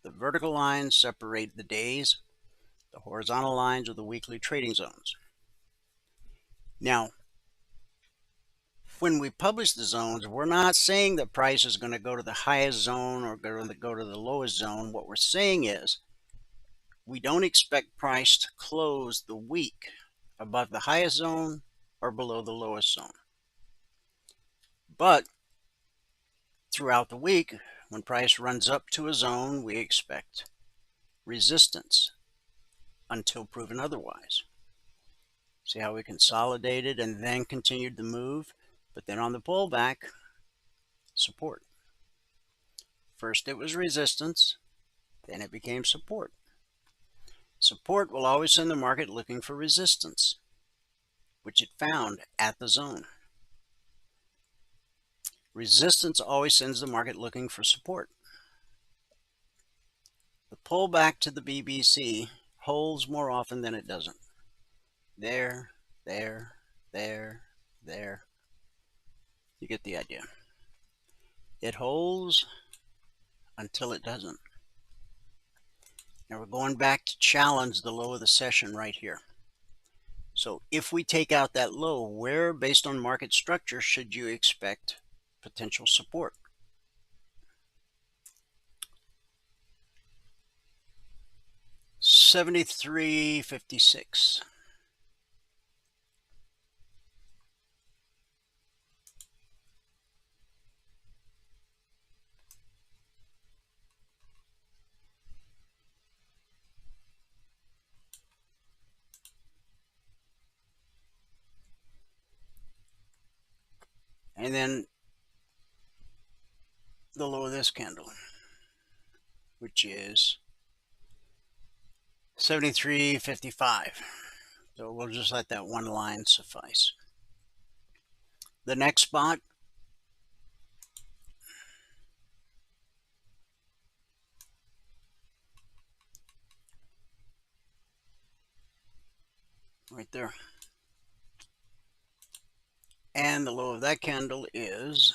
The vertical lines separate the days. The horizontal lines are the weekly trading zones. Now, when we publish the zones, we're not saying that price is going to go to the highest zone or going to go to the lowest zone. What we're saying is we don't expect price to close the week above the highest zone or below the lowest zone. But throughout the week, when price runs up to a zone, we expect resistance until proven otherwise. See how we consolidated and then continued the move, but then on the pullback, support. First it was resistance, then it became support. Support will always send the market looking for resistance, which it found at the zone. Resistance always sends the market looking for support. The pullback to the BBC holds more often than it doesn't. There, there, there, there. You get the idea. It holds until it doesn't. Now we're going back to challenge the low of the session right here. So if we take out that low, where, based on market structure, should you expect potential support? $73.56. And then the low of this candle, which is 73.55. So we'll just let that one line suffice. The next spot, right there. And the low of that candle is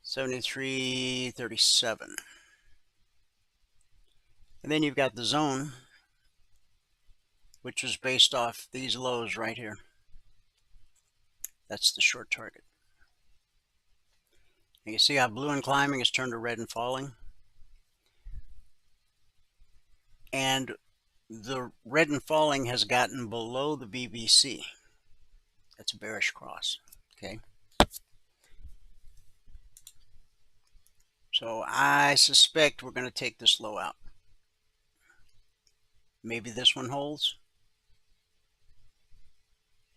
73.37. And then you've got the zone, which was based off these lows right here. That's the short target. And you see how blue and climbing has turned to red and falling? And the red and falling has gotten below the BBC. That's a bearish cross. Okay. So I suspect we're going to take this low out. Maybe this one holds.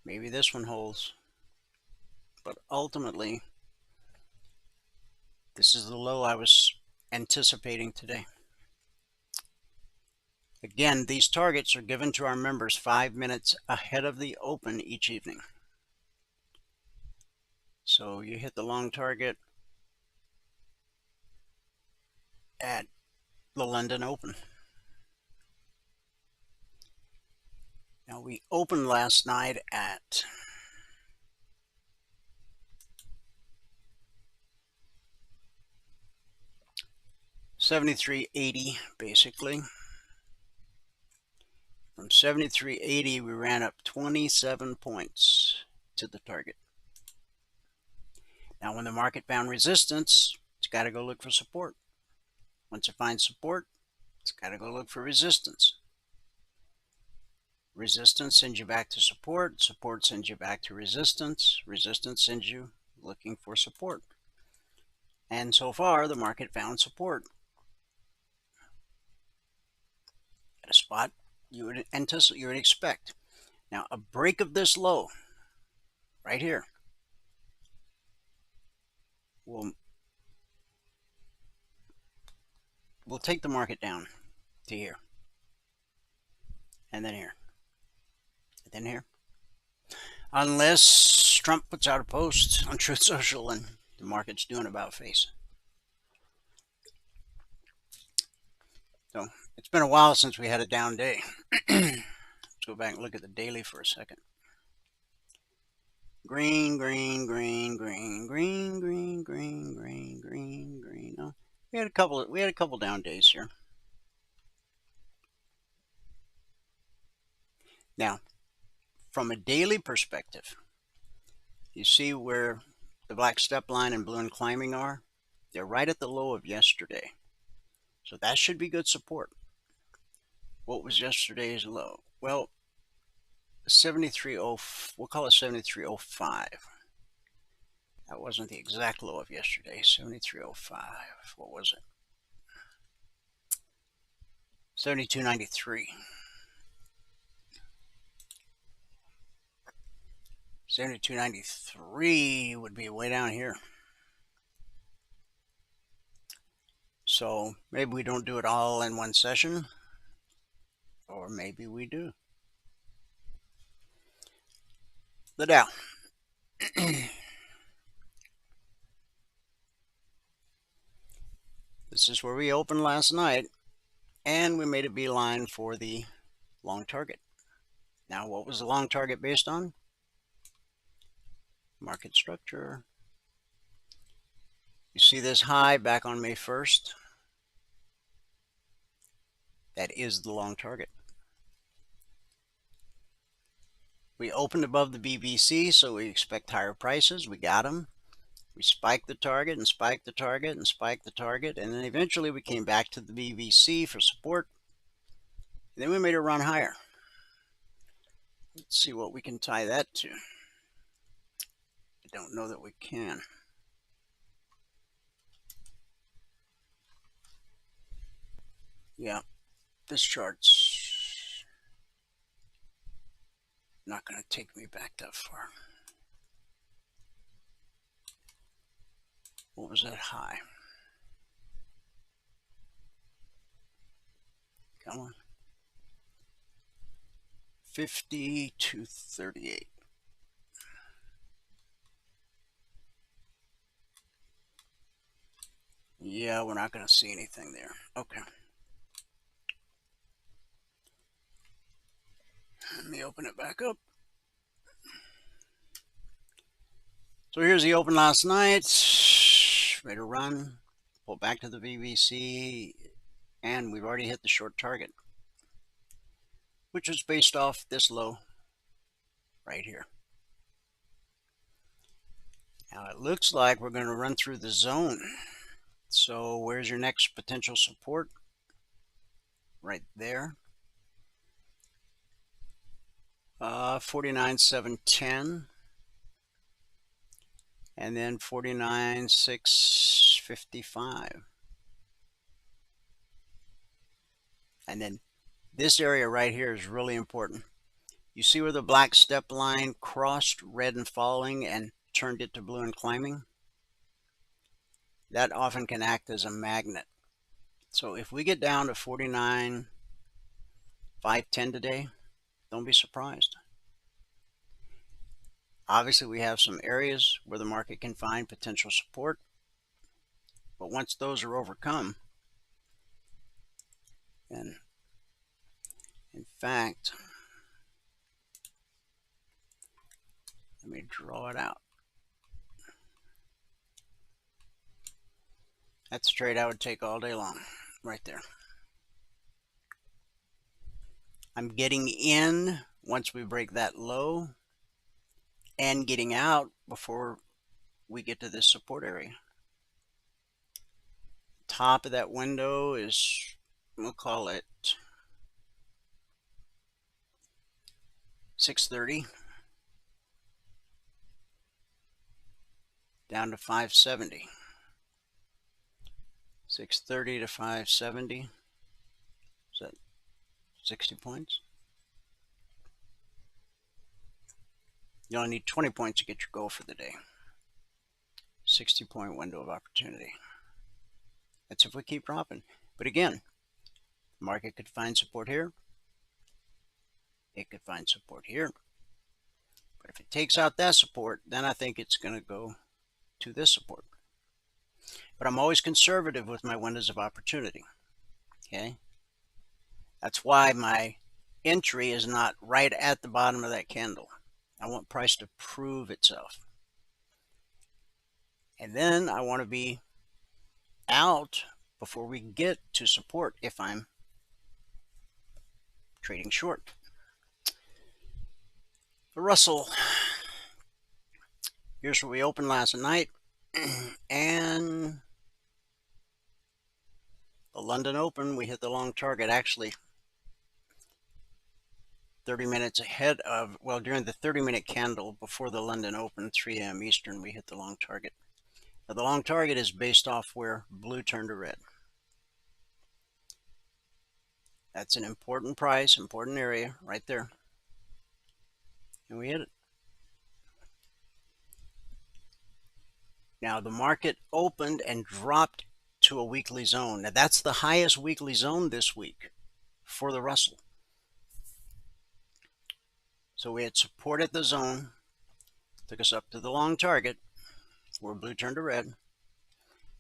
Maybe this one holds. But ultimately, this is the low I was anticipating today. Again, these targets are given to our members 5 minutes ahead of the open each evening. So you hit the long target at the London Open. Now we opened last night at $73.80 basically. From 73.80 we ran up 27 points to the target. Now when the market found resistance, it's got to go look for support. Once it finds support, it's got to go look for resistance. Resistance sends you back to support. Support sends you back to resistance. Resistance sends you looking for support. And so far, the market found support at a spot you would anticipate, you would expect. Now, a break of this low right here will take the market down to here, and then here, and then here. Unless Trump puts out a post on Truth Social and the market's doing about face. So it's been a while since we had a down day. Let's go back and look at the daily for a second. Green, green, green, green, green, green, green, green, green, green. Oh, we had a couple down days here. Now, from a daily perspective, you see where the black step line and balloon climbing are? They're right at the low of yesterday. So that should be good support. What was yesterday's low? Well, 73.0, we'll call it 73.05. That wasn't the exact low of yesterday. 73.05. What was it? 72.93. 72.93 would be way down here. So maybe we don't do it all in one session, or maybe we do. The Dow. This is where we opened last night, and we made a beeline for the long target. Now, what was the long target based on? Market structure. You see this high back on May 1st? That is the long target. We opened above the BBC, so we expect higher prices. We got them. We spiked the target and spiked the target and spiked the target, and then eventually we came back to the BBC for support. And then we made a run higher. Let's see what we can tie that to. I don't know that we can. Yeah, this chart's not going to take me back that far. What was that high? Come on. 52.38. Yeah, we're not going to see anything there. Okay. Let me open it back up. So here's the open last night. Made a run, pull back to the BBC, and we've already hit the short target, which is based off this low right here. Now it looks like we're going to run through the zone. So where's your next potential support? Right there. 49,710. and then 49,655. And then this area right here is really important. You see where the black step line crossed red and falling and turned it to blue and climbing? That often can act as a magnet. So if we get down to 49,510 today, don't be surprised. Obviously, we have some areas where the market can find potential support, but once those are overcome, then in fact, let me draw it out. That's a trade I would take all day long, right there. I'm getting in once we break that low and getting out before we get to this support area. Top of that window is, we'll call it 630 down to 570. 630 to 570. Is that 60 points? You only need 20 points to get your goal for the day. 60-point window of opportunity. That's if we keep dropping. But again, the market could find support here. It could find support here. But if it takes out that support, then I think it's going to go to this support. But I'm always conservative with my windows of opportunity. Okay? That's why my entry is not right at the bottom of that candle. I want price to prove itself. And then I want to be out before we get to support if I'm trading short. The Russell, here's where we opened last night, and the London Open, we hit the long target actually 30 minutes ahead of, well, during the 30-minute candle before the London Open, 3 a.m. Eastern, we hit the long target. Now, the long target is based off where blue turned to red. That's an important price, important area right there. And we hit it. Now, the market opened and dropped to a weekly zone. Now, that's the highest weekly zone this week for the Russell. So we had support at the zone, took us up to the long target, where blue turned to red.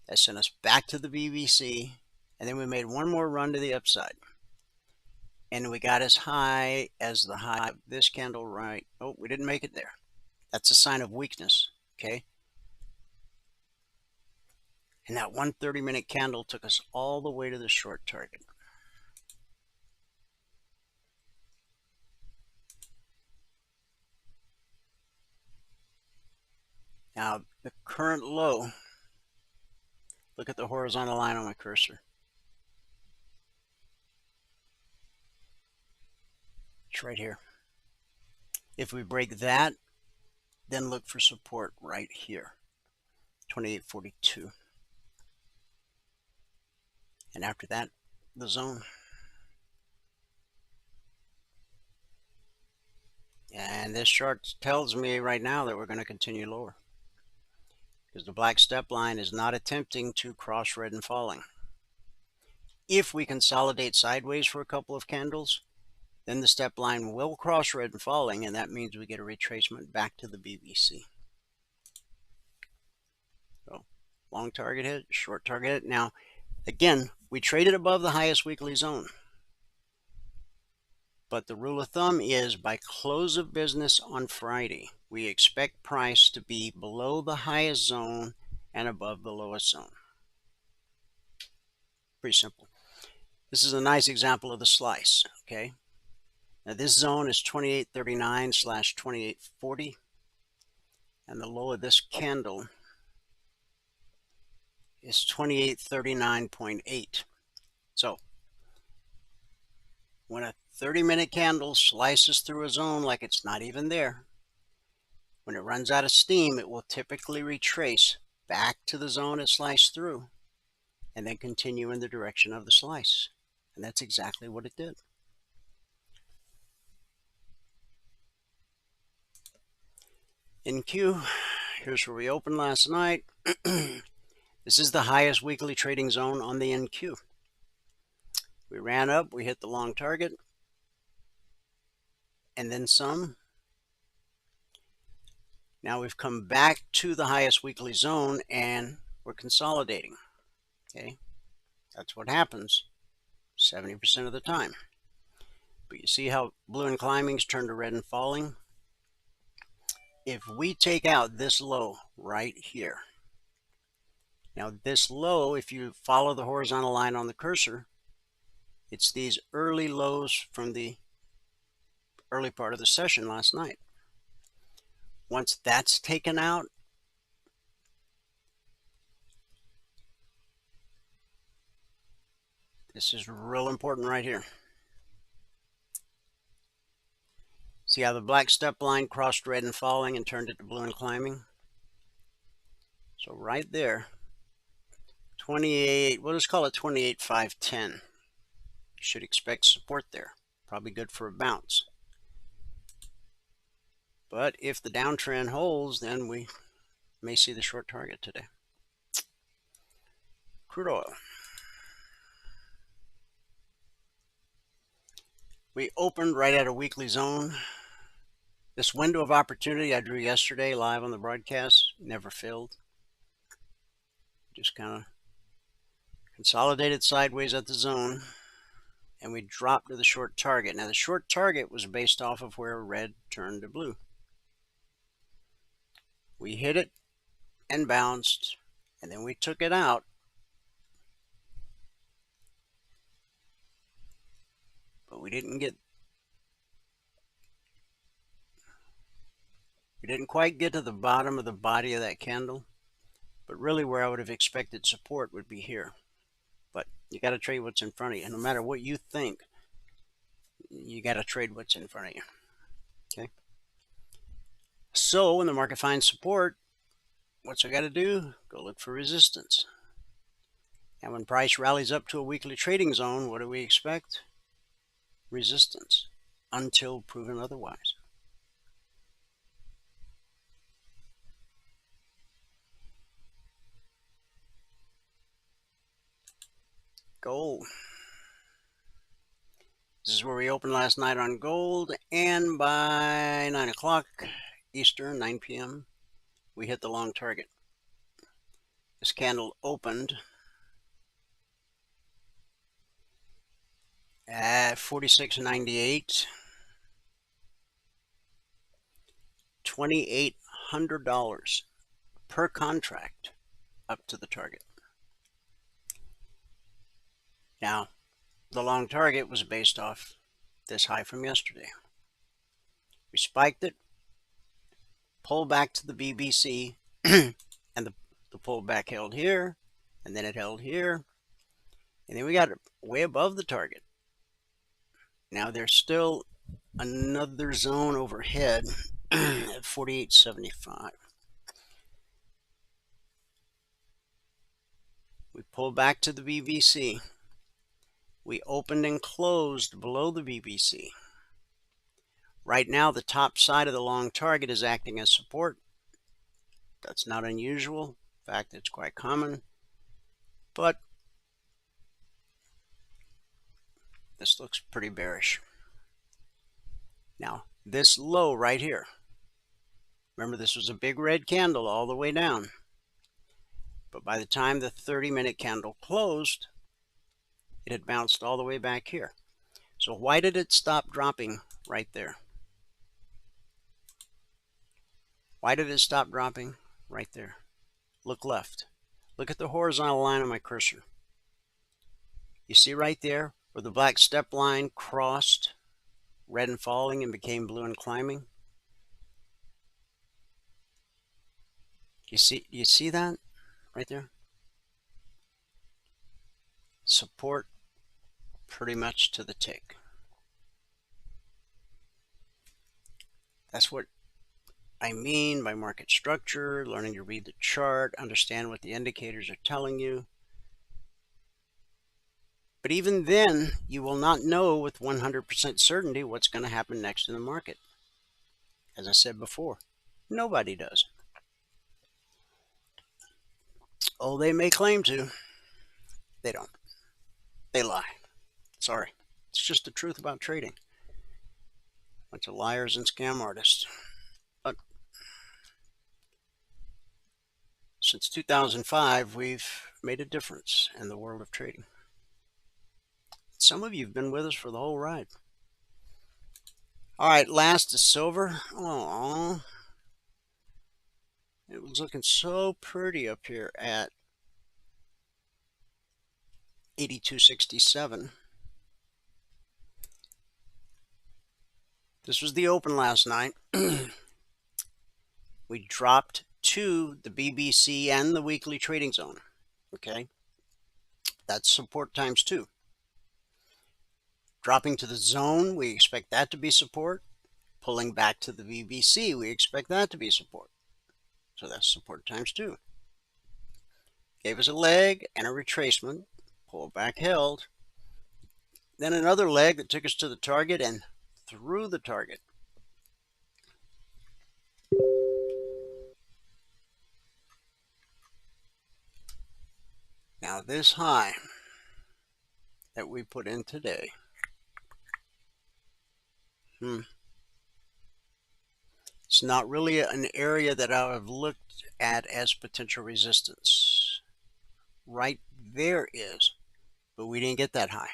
That sent us back to the BBC, and then we made one more run to the upside. And we got as high as the high of this candle right. Oh, we didn't make it there. That's a sign of weakness, okay? And that 130-minute candle took us all the way to the short target. Now, the current low, look at the horizontal line on my cursor. It's right here. If we break that, then look for support right here, 28.42. And after that, the zone. And this chart tells me right now that we're going to continue lower, because the black step line is not attempting to cross red and falling. If we consolidate sideways for a couple of candles, then the step line will cross red and falling, and that means we get a retracement back to the BBC. So, long target hit, short target hit. Now, again, we traded above the highest weekly zone. But the rule of thumb is by close of business on Friday, we expect price to be below the highest zone and above the lowest zone. Pretty simple. This is a nice example of the slice, okay? Now this zone is 2839/2840, and the low of this candle is 2839.8. So when a 30-minute candle slices through a zone like it's not even there, When it runs out of steam, it will typically retrace back to the zone it sliced through and then continue in the direction of the slice. And that's exactly what it did. In Q, here's where we opened last night. This is the highest weekly trading zone on the NQ. We ran up, we hit the long target, and then some. Now we've come back to the highest weekly zone and we're consolidating. Okay, that's what happens 70% of the time. But you see how blue and climbing's turned to red and falling? If we take out this low right here, now this low, if you follow the horizontal line on the cursor, it's these early lows from the early part of the session last night. Once that's taken out, this is real important right here. See how the black step line crossed red and falling and turned it to blue and climbing? So right there, 28, we'll just call it 28,510. You should expect support there. Probably good for a bounce. But if the downtrend holds, then we may see the short target today. Crude oil. We opened right at a weekly zone. This window of opportunity I drew yesterday live on the broadcast never filled. Just kind of consolidated sideways at the zone, and we dropped to the short target. Now the short target was based off of where red turned to blue. We hit it and bounced, and then we took it out. But we didn't quite get to the bottom of the body of that candle. But really where I would have expected support would be here. But you got to trade what's in front of you. No matter what you think, you got to trade what's in front of you. Okay. So when the market finds support, what's I got to do? Go look for resistance. And when price rallies up to a weekly trading zone, what do we expect? Resistance until proven otherwise. Gold. This is where we opened last night on gold, and by 9 o'clock Eastern, 9 p.m., we hit the long target. This candle opened at 46.98, $2,800 per contract up to the target. Now, the long target was based off this high from yesterday. We spiked it, pulled back to the BBC, and the pullback held here, and then it held here, and then we got it way above the target. Now there's still another zone overhead at 48.75. We pulled back to the BBC. We opened and closed below the BBC. Right now, the top side of the long target is acting as support. That's not unusual. In fact, it's quite common. But this looks pretty bearish. Now, this low right here. Remember, this was a big red candle all the way down. But by the time the 30-minute candle closed, it had bounced all the way back here. So why did it stop dropping right there? Why did it stop dropping right there? Look left. Look at the horizontal line on my cursor. You see right there where the black step line crossed red and falling and became blue and climbing? You see that right there? Support pretty much to the tick. That's what I mean by market structure, learning to read the chart, understand what the indicators are telling you. But even then, you will not know with 100% certainty what's going to happen next in the market. As I said before, nobody does. Oh, they may claim to. They don't. They lie. Sorry. It's just the truth about trading. Bunch of liars and scam artists. But since 2005, we've made a difference in the world of trading. Some of you have been with us for the whole ride. All right, last is silver. Oh, it was looking so pretty up here at 82.67. This was the open last night. We dropped to the BBC and the weekly trading zone. Okay, that's support times 2. Dropping to the zone, we expect that to be support. Pulling back to the BBC, we expect that to be support. So that's support times 2. Gave us a leg and a retracement. Pull back held. Then another leg that took us to the target and through the target. Now this high that we put in today, it's not really an area that I have looked at as potential resistance. Right there is, but we didn't get that high.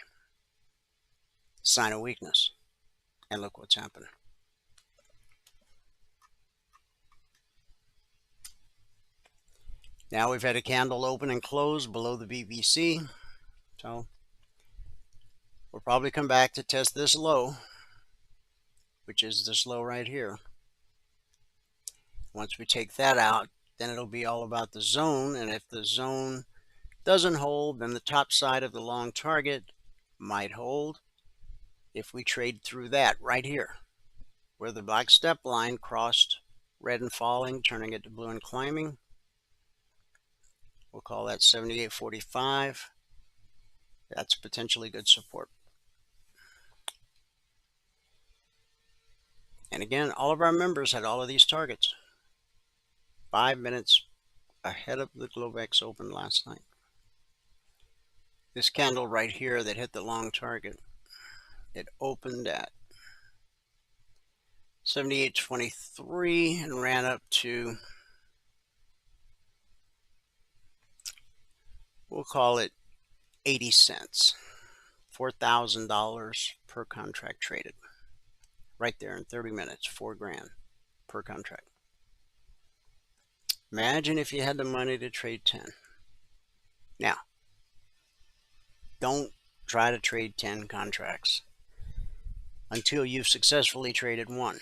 Sign of weakness. And look what's happened. Now we've had a candle open and close below the BBC. So we'll probably come back to test this low, which is this low right here. Once we take that out, then it'll be all about the zone. And if the zone doesn't hold, then the top side of the long target might hold. If we trade through that right here, where the black step line crossed red and falling, turning it to blue and climbing, we'll call that 78.45. That's potentially good support. And again, all of our members had all of these targets 5 minutes ahead of the Globex open last night. This candle right here that hit the long target, it opened at 78.23 and ran up to, we'll call it 80 cents, $4,000 per contract traded. Right there in 30 minutes, $4 grand per contract. Imagine if you had the money to trade 10. Now, don't try to trade 10 contracts until you've successfully traded 1,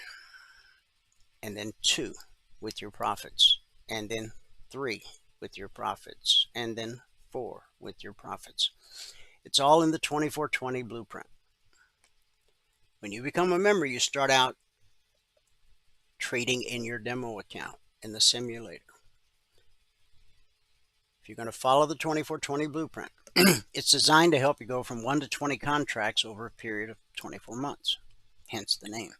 and then 2 with your profits, and then 3 with your profits, and then 4 with your profits. It's all in the 24/20 blueprint. When you become a member, you start out trading in your demo account in the simulator. If you're going to follow the 24/20 blueprint, it's designed to help you go from 1 to 20 contracts over a period of 24 months, hence the name.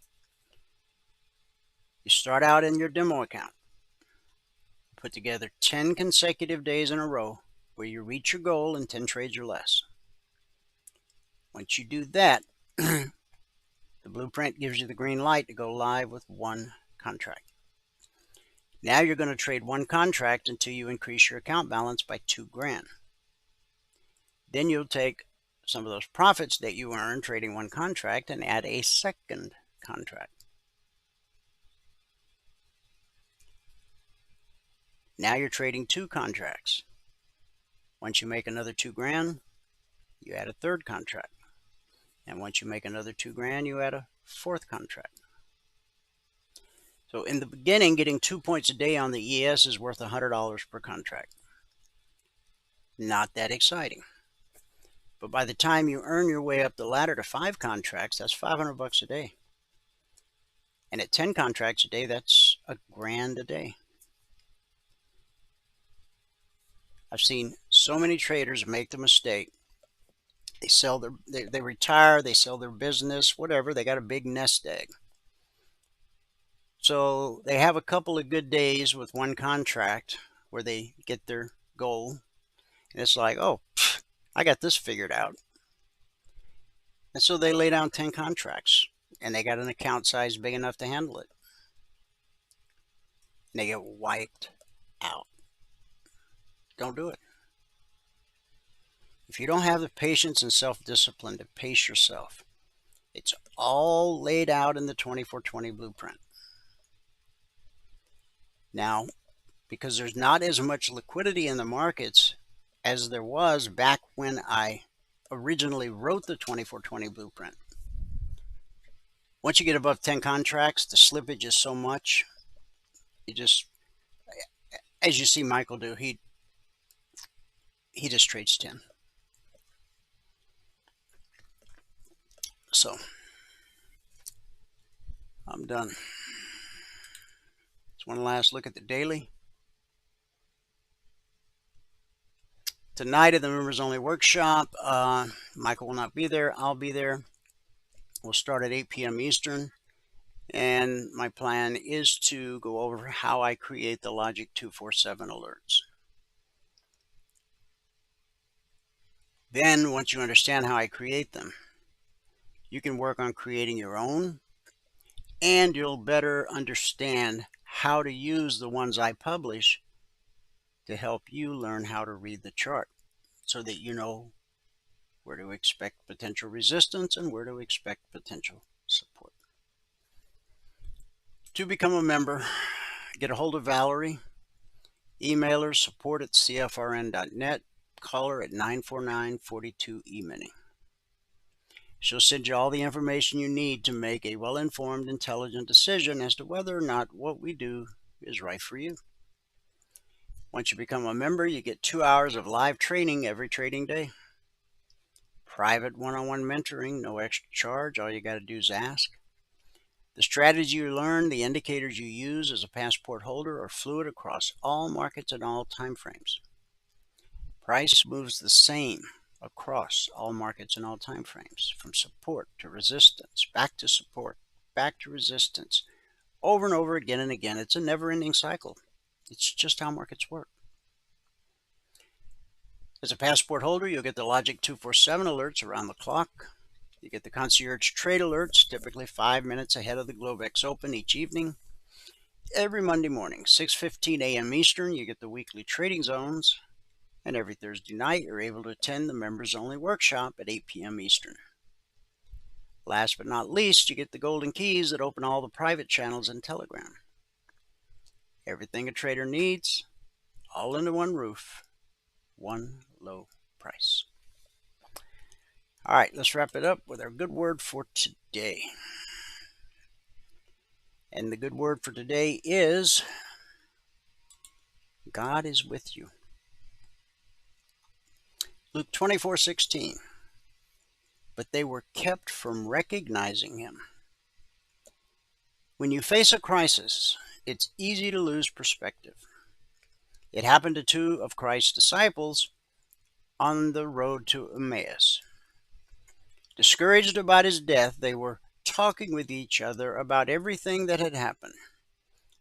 You start out in your demo account, put together 10 consecutive days in a row where you reach your goal in 10 trades or less. Once you do that, the blueprint gives you the green light to go live with 1 contract. Now you're going to trade 1 contract until you increase your account balance by $2 grand. Then you'll take some of those profits that you earn trading 1 contract and add a second contract. Now you're trading 2 contracts. Once you make another $2 grand, you add a 3rd contract. And once you make another $2 grand, you add a 4th contract. So in the beginning, getting 2 points a day on the ES is worth $100 per contract. Not that exciting. But by the time you earn your way up the ladder to 5 contracts, that's $500 a day. And at 10 contracts a day, that's $1,000 a day. I've seen so many traders make the mistake. They sell they retire, they sell their business, whatever. They got a big nest egg. So they have a couple of good days with one contract where they get their goal. And it's like, oh, I got this figured out. And so they lay down 10 contracts and they got an account size big enough to handle it. And they get wiped out. Don't do it. If you don't have the patience and self-discipline to pace yourself, it's all laid out in the 24/20 blueprint. Now, because there's not as much liquidity in the markets as there was back when I originally wrote the 24/20 blueprint. Once you get above 10 contracts, the slippage is so much. You just, as you see Michael do, he just trades 10. So, I'm done. Just one last look at the daily. Tonight at the members only workshop, Michael will not be there. I'll be there. We'll start at 8 p.m. Eastern. And my plan is to go over how I create the Logic 247 alerts. Then, once you understand how I create them, you can work on creating your own, and you'll better understand how to use the ones I publish to help you learn how to read the chart so that you know where to expect potential resistance and where to expect potential support. To become a member, get a hold of Valerie, email her support@cfrn.net, call her at 949-42-EMINI. She'll send you all the information you need to make a well-informed, intelligent decision as to whether or not what we do is right for you. Once you become a member, you get 2 hours of live training every trading day. Private one-on-one mentoring, no extra charge. All you got to do is ask. The strategy you learn, the indicators you use as a passport holder are fluid across all markets and all time frames. Price moves the same across all markets and all time frames, from support to resistance, back to support, back to resistance, over and over again and again. It's a never-ending cycle. It's just how markets work. As a passport holder, you'll get the Logic 247 alerts around the clock. You get the concierge trade alerts, typically 5 minutes ahead of the Globex Open each evening. Every Monday morning, 6:15 a.m. Eastern, you get the weekly trading zones. And every Thursday night, you're able to attend the members-only workshop at 8 p.m. Eastern. Last but not least, you get the golden keys that open all the private channels in Telegram. Everything a trader needs, all under one roof, one low price. All right, let's wrap it up with our good word for today. And the good word for today is God is with you. Luke 24:16. But they were kept from recognizing him. When you face a crisis, it's easy to lose perspective. It happened to 2 of Christ's disciples on the road to Emmaus. Discouraged about his death, they were talking with each other about everything that had happened.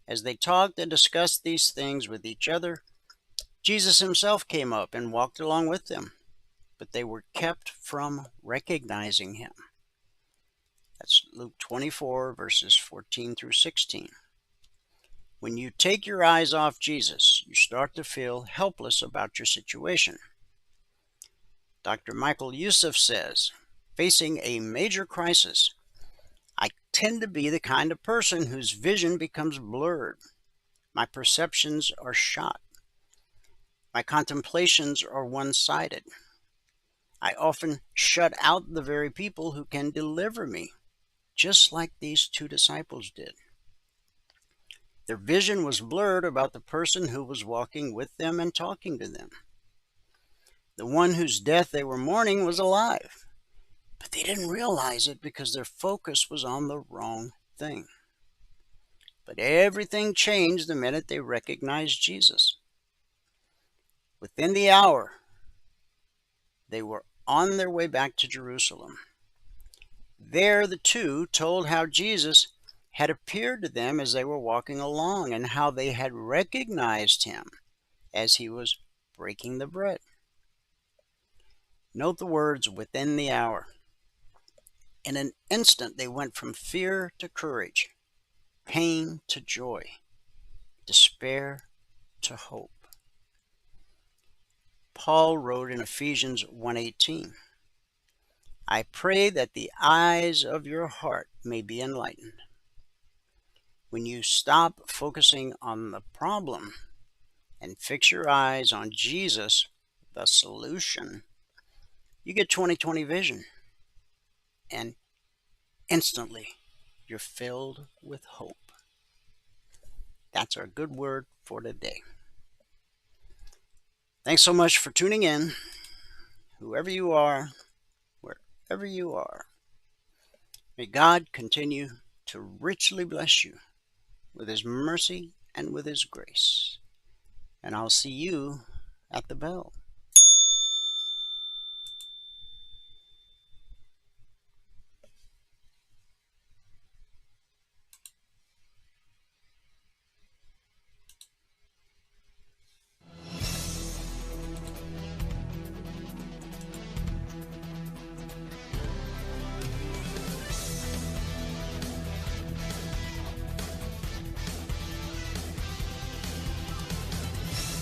As they talked and discussed these things with each other, Jesus himself came up and walked along with them, but they were kept from recognizing him. That's Luke 24, verses 14 through 16. When you take your eyes off Jesus, you start to feel helpless about your situation. Dr. Michael Youssef says, facing a major crisis, I tend to be the kind of person whose vision becomes blurred. My perceptions are shot. My contemplations are one-sided. I often shut out the very people who can deliver me, just like these 2 disciples did. Their vision was blurred about the person who was walking with them and talking to them. The one whose death they were mourning was alive, but they didn't realize it because their focus was on the wrong thing. But everything changed the minute they recognized Jesus. Within the hour, they were on their way back to Jerusalem. There, the two told how Jesus had appeared to them as they were walking along and how they had recognized him as he was breaking the bread. Note the words, within the hour. In an instant, they went from fear to courage, pain to joy, despair to hope. Paul wrote in Ephesians 1:18, I pray that the eyes of your heart may be enlightened. When you stop focusing on the problem and fix your eyes on Jesus, the solution, you get 20/20 vision. And instantly, you're filled with hope. That's our good word for today. Thanks so much for tuning in. Whoever you are, wherever you are, may God continue to richly bless you with his mercy and with his grace. And I'll see you at the bell.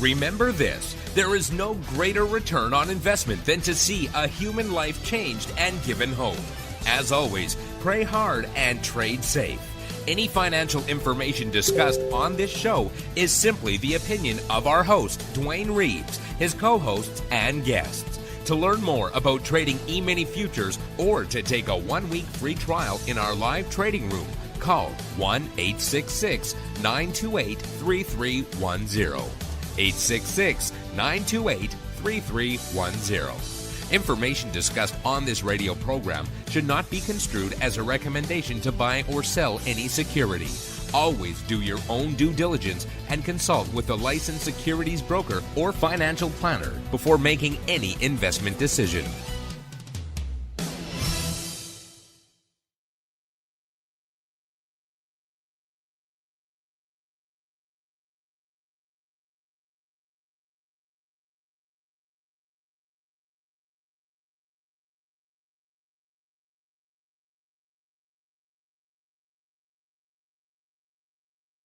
Remember this, there is no greater return on investment than to see a human life changed and given hope. As always, pray hard and trade safe. Any financial information discussed on this show is simply the opinion of our host, Dwayne Reeves, his co-hosts, and guests. To learn more about trading E-mini futures or to take a 1-week free trial in our live trading room, call 1-866-928-3310. 866-928-3310. Information discussed on this radio program should not be construed as a recommendation to buy or sell any security. Always do your own due diligence and consult with a licensed securities broker or financial planner before making any investment decision.